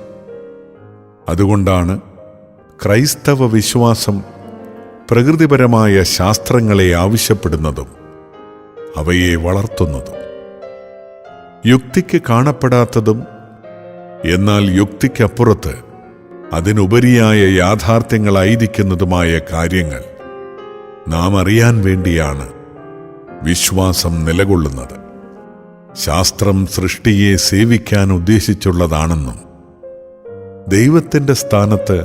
അതുകൊണ്ടാണ് ക്രൈസ്തവ വിശ്വാസം പ്രകൃതിപരമായ ശാസ്ത്രങ്ങളെ ആവശ്യപ്പെടുന്നതും അവയെ വളർത്തുന്നതും. യുക്തിക്ക് കാണപ്പെടാത്തതും എന്നാൽ യുക്തിക്കപ്പുറത്ത് അതിനുപരിയായ യാഥാർത്ഥ്യങ്ങളായിരിക്കുന്നതുമായ കാര്യങ്ങൾ നാം അറിയാൻ വേണ്ടിയാണ് വിശ്വാസം നിലകൊള്ളുന്നത്. ശാസ്ത്രം സൃഷ്ടിയെ സേവിക്കാൻ ഉദ്ദേശിച്ചുള്ളതാണെന്നും ദൈവത്തിൻ്റെ സ്ഥാനത്ത്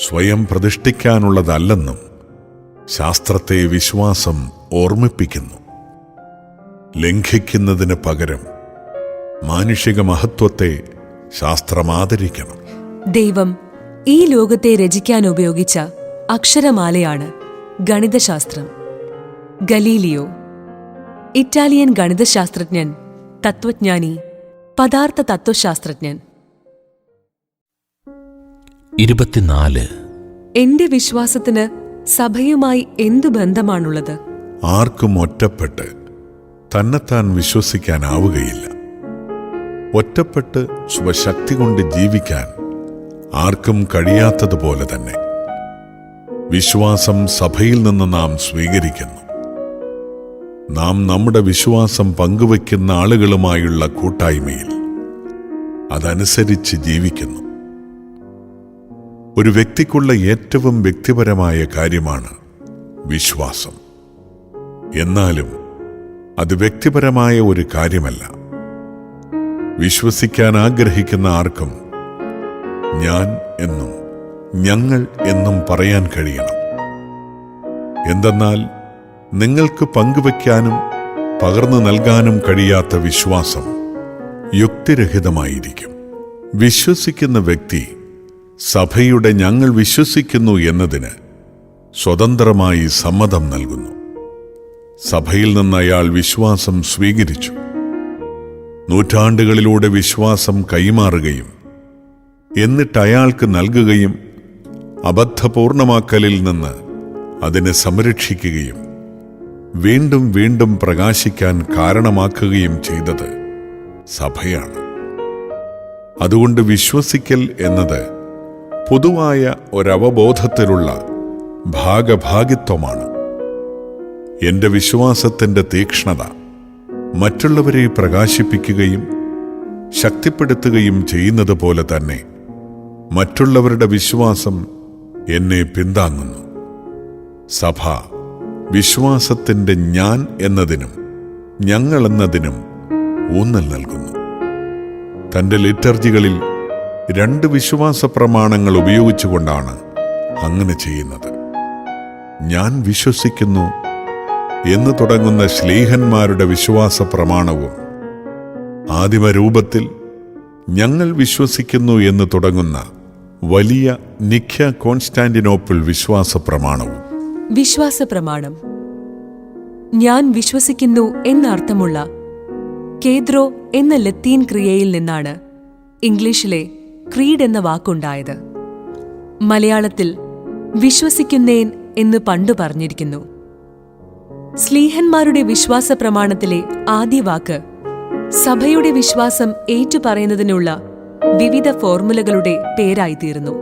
സ്വയം പ്രതിഷ്ഠിക്കാനുള്ളതല്ലെന്നും ശാസ്ത്രത്തെ വിശ്വാസം ഓർമ്മിപ്പിക്കുന്നു. ലംഘിക്കുന്നതിന് പകരം മാനുഷിക മഹത്വത്തെ ശാസ്ത്രം ആദരിക്കണം. ദൈവം ഈ ലോകത്തെ രചിക്കാൻ ഉപയോഗിച്ച അക്ഷരമാലയാണ് ഗണിതശാസ്ത്രം. ഗലീലിയോ, ഇറ്റാലിയൻ ഗണിതശാസ്ത്രജ്ഞൻ, തത്വജ്ഞാനി, പദാർത്ഥ തത്വശാസ്ത്രജ്ഞൻ. 24. എന്റെ വിശ്വാസത്തിന് സഭയുമായി എന്തു ബന്ധമാണുള്ളത്? ആർക്കും ഒറ്റപ്പെട്ട് തന്നെത്താൻ വിശ്വസിക്കാനാവുകയില്ല. ഒറ്റപ്പെട്ട് സ്വശക്തി കൊണ്ട് ജീവിക്കാൻ ആർക്കും കഴിയാത്തതുപോലെ തന്നെ വിശ്വാസം സഭയിൽ നിന്ന് നാം സ്വീകരിക്കുന്നു. നാം നമ്മുടെ വിശ്വാസം പങ്കുവയ്ക്കുന്ന ആളുകളുമായുള്ള കൂട്ടായ്മയിൽ അതനുസരിച്ച് ജീവിക്കുന്നു. ഒരു വ്യക്തിക്കുള്ള ഏറ്റവും വ്യക്തിപരമായ കാര്യമാണ് വിശ്വാസം. എന്നാലും അത് വ്യക്തിപരമായ ഒരു കാര്യമല്ല. വിശ്വസിക്കാൻ ആഗ്രഹിക്കുന്ന ആർക്കും ഞാൻ എന്നും ഞങ്ങൾ എന്നും പറയാൻ കഴിയണം. എന്തെന്നാൽ നിങ്ങൾക്ക് പങ്കുവയ്ക്കാനും പകർന്നു നൽകാനും കഴിയാത്ത വിശ്വാസം യുക്തിരഹിതമായിരിക്കും. വിശ്വസിക്കുന്ന വ്യക്തി സഭയുടെ ഞങ്ങൾ വിശ്വസിക്കുന്നു എന്നതിന് സ്വതന്ത്രമായി സമ്മതം നൽകുന്നു. സഭയിൽ നിന്ന് അയാൾ വിശ്വാസം സ്വീകരിച്ചു. നൂറ്റാണ്ടുകളിലൂടെ വിശ്വാസം കൈമാറുകയും എന്നിട്ട് അയാൾക്ക് നൽകുകയും അബദ്ധപൂർണമാക്കലിൽ നിന്ന് അതിനെ സംരക്ഷിക്കുകയും വീണ്ടും വീണ്ടും പ്രകാശിക്കാൻ കാരണമാക്കുകയും ചെയ്തത് സഭയാണ്. അതുകൊണ്ട് വിശ്വസിക്കൽ എന്നത് പൊതുവായ ഒരവബോധത്തിലുള്ള ഭാഗഭാഗിത്വമാണ്. എന്റെ വിശ്വാസത്തിൻ്റെ തീക്ഷ്ണത മറ്റുള്ളവരെ പ്രകാശിപ്പിക്കുകയും ശക്തിപ്പെടുത്തുകയും ചെയ്യുന്നത് പോലെ തന്നെ മറ്റുള്ളവരുടെ വിശ്വാസം എന്നെ പിന്താങ്ങുന്നു. സഭ വിശ്വാസത്തിൻ്റെ ഞാൻ എന്നതിനും ഞങ്ങൾ എന്നതിനും ഊന്നൽ നൽകുന്നു. തൻ്റെ ലിറ്റർജികളിൽ 2 വിശ്വാസ പ്രമാണങ്ങൾ ഉപയോഗിച്ചുകൊണ്ടാണ് അങ്ങനെ ചെയ്യുന്നത്. ഞാൻ വിശ്വസിക്കുന്നു എന്ന് തുടങ്ങുന്ന ശ്ലീഹന്മാരുടെ വിശ്വാസ പ്രമാണവും ആദിമരൂപത്തിൽ ഞങ്ങൾ വിശ്വസിക്കുന്നു എന്ന് തുടങ്ങുന്ന വലിയ നിഖ്യ കോൺസ്റ്റാന്റിനോപ്പിൾ വിശ്വാസ പ്രമാണവും. വിശ്വാസ പ്രമാണം ഞാൻ വിശ്വസിക്കുന്നു എന്നർത്ഥമുള്ള കേദ്രോ എന്ന ലത്തീൻ ക്രിയയിൽ നിന്നാണ് ഇംഗ്ലീഷിലെ ക്രീഡ് എന്ന വാക്കുണ്ടായത്. മലയാളത്തിൽ വിശ്വസിക്കുന്നേൻ എന്ന് പണ്ടു പറഞ്ഞിരിക്കുന്നു. സ്ലീഹന്മാരുടെ വിശ്വാസ പ്രമാണത്തിലെ ആദ്യ വാക്ക് സഭയുടെ വിശ്വാസം ഏറ്റുപറയുന്നതിനുള്ള വിവിധ ഫോർമുലകളുടെ പേരായിത്തീർന്നു.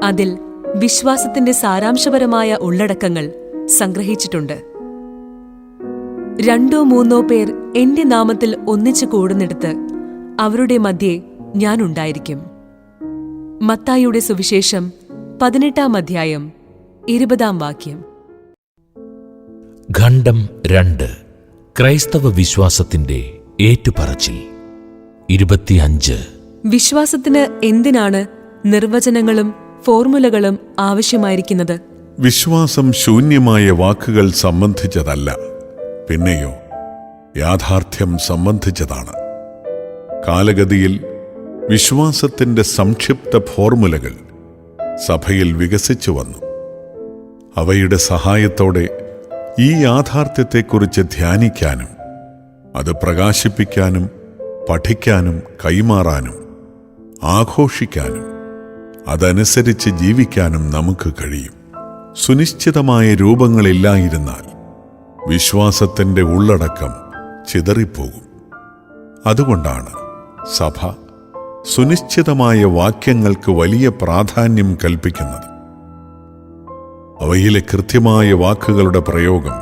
അതിൽ വിശ്വാസത്തിന്റെ സാരാംശപരമായ ഉള്ളടക്കങ്ങൾ സംഗ്രഹിച്ചിട്ടുണ്ട്. 2-3 പേർ എന്റെ നാമത്തിൽ ഒന്നിച്ചു കൂടുന്നിടത്ത് അവരുടെ മധ്യേ ഞാനുണ്ടായിരിക്കും. മത്തായിയുടെ സുവിശേഷം 18-ാം അധ്യായം 20-ാം വാക്യം. ഖണ്ഡം 2. ക്രൈസ്തവ വിശ്വാസത്തിന്റെ ഏറ്റുപറച്ചിൽ. 25. വിശ്വാസത്തിന് എന്തിനാണ് നിർവചനങ്ങളും ഫോർമുലകളും ആവശ്യമായിരിക്കുന്നത്? വിശ്വാസം ശൂന്യമായ വാക്കുകൾ സംബന്ധിച്ചതല്ല, പിന്നെയോ യാഥാർത്ഥ്യം സംബന്ധിച്ചതാണ്. കാലഗതിയിൽ വിശ്വാസത്തിൻ്റെ സംക്ഷിപ്ത ഫോർമുലകൾ സഭയിൽ വികസിച്ചു വന്നു. അവയുടെ സഹായത്തോടെ ഈ യാഥാർത്ഥ്യത്തെക്കുറിച്ച് ധ്യാനിക്കാനും അത് പ്രകാശിപ്പിക്കാനും പഠിക്കാനും കൈമാറാനും ആഘോഷിക്കാനും അതനുസരിച്ച് ജീവിക്കാനും നമുക്ക് കഴിയും. സുനിശ്ചിതമായ രൂപങ്ങളില്ലായിരുന്നാൽ വിശ്വാസത്തിൻ്റെ ഉള്ളടക്കം ചിതറിപ്പോകും. അതുകൊണ്ടാണ് സഭ സുനിശ്ചിതമായ വാക്യങ്ങൾക്ക് വലിയ പ്രാധാന്യം കൽപ്പിക്കുന്നത്. അവയിലെ കൃത്യമായ വാക്കുകളുടെ പ്രയോഗം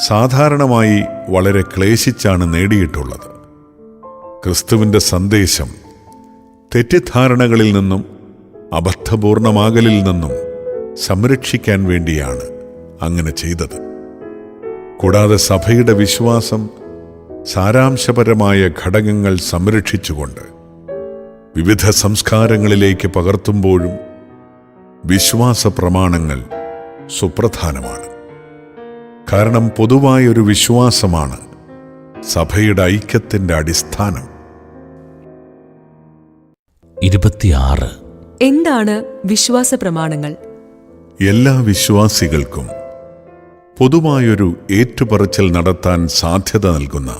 സാധാരണമായി വളരെ ക്ലേശിച്ചാണ് നേടിയിട്ടുള്ളത്. ക്രിസ്തുവിൻ്റെ സന്ദേശം തെറ്റിദ്ധാരണകളിൽ നിന്നും അബദ്ധപൂർണമാകലിൽ നിന്നും സംരക്ഷിക്കാൻ വേണ്ടിയാണ് അങ്ങനെ ചെയ്തത്. കൂടാതെ സഭയുടെ വിശ്വാസം സാരാംശപരമായ ഘടകങ്ങൾ സംരക്ഷിച്ചുകൊണ്ട് വിവിധ സംസ്കാരങ്ങളിലേക്ക് പകർത്തുമ്പോഴും വിശ്വാസ പ്രമാണങ്ങൾ സുപ്രധാനമാണ്. കാരണം പൊതുവായൊരു വിശ്വാസമാണ് സഭയുടെ ഐക്യത്തിൻ്റെ അടിസ്ഥാനം. 26. എന്താണ് വിശ്വാസ പ്രമാണങ്ങൾ? എല്ലാ വിശ്വാസികൾക്കും പൊതുവായൊരു ഏറ്റുപറച്ചിൽ നടത്താൻ സാധ്യത നൽകുന്ന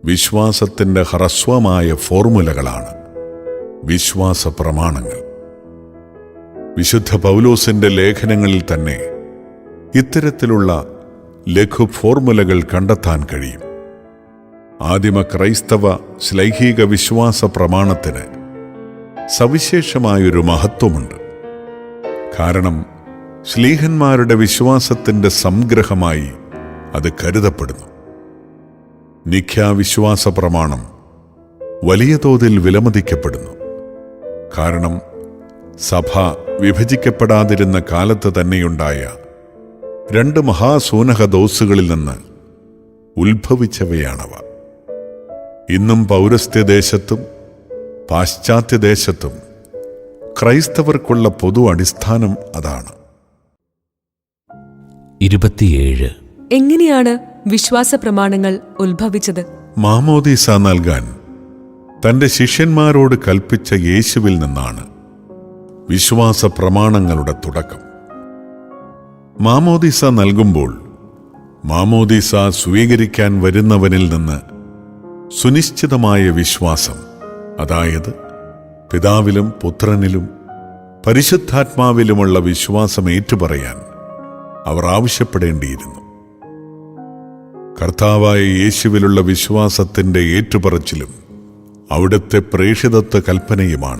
വിശ്വാസത്തിൻ്റെ ഹ്രസ്വമായ ഫോർമുലകളാണ് വിശ്വാസ പ്രമാണങ്ങൾ. വിശുദ്ധ പൗലോസിൻ്റെ ലേഖനങ്ങളിൽ തന്നെ ഇത്തരത്തിലുള്ള ലഘു ഫോർമുലകൾ കണ്ടെത്താൻ കഴിയും. ആദിമ ക്രൈസ്തവ ശ്ലൈഹിക വിശ്വാസ പ്രമാണത്തിന് സവിശേഷമായൊരു മഹത്വമുണ്ട്. കാരണം ശ്ലീഹന്മാരുടെ വിശ്വാസത്തിൻ്റെ സംഗ്രഹമായി അത് കരുതപ്പെടുന്നു. നിഖ്യാവിശ്വാസ പ്രമാണം വലിയ തോതിൽ വിലമതിക്കപ്പെടുന്നു. കാരണം സഭ വിഭജിക്കപ്പെടാതിരുന്ന കാലത്ത് തന്നെയുണ്ടായ 2 മഹാസൂനഹദോസുകളിൽ നിന്ന് ഉത്ഭവിച്ചവയാണവ. ഇന്നും പൗരസ്ത്യദേശത്തും പാശ്ചാത്യദേശത്തും ക്രൈസ്തവർക്കുള്ള പൊതു അടിസ്ഥാനം അതാണ്. 27. എങ്ങനെയാണ് വിശ്വാസ പ്രമാണങ്ങൾ ഉത്ഭവിച്ചത്? മാമോദീസ നൽകാൻ തൻ്റെ ശിഷ്യന്മാരോട് കൽപ്പിച്ച യേശുവിൽ നിന്നാണ് വിശ്വാസ പ്രമാണങ്ങളുടെ തുടക്കം. മാമോദീസ നൽകുമ്പോൾ മാമോദീസ സ്വീകരിക്കാൻ വരുന്നവനിൽ നിന്ന് സുനിശ്ചിതമായ വിശ്വാസം, അതായത് പിതാവിലും പുത്രനിലും പരിശുദ്ധാത്മാവിലുമുള്ള വിശ്വാസം ഏറ്റുപറയാൻ അവർ ആവശ്യപ്പെടേണ്ടിയിരുന്നു. കർത്താവായ യേശുവിലുള്ള വിശ്വാസത്തിൻ്റെ ഏറ്റുപറച്ചിലും അവിടുത്തെ പ്രേഷിതത്വ കൽപ്പനയുമാണ്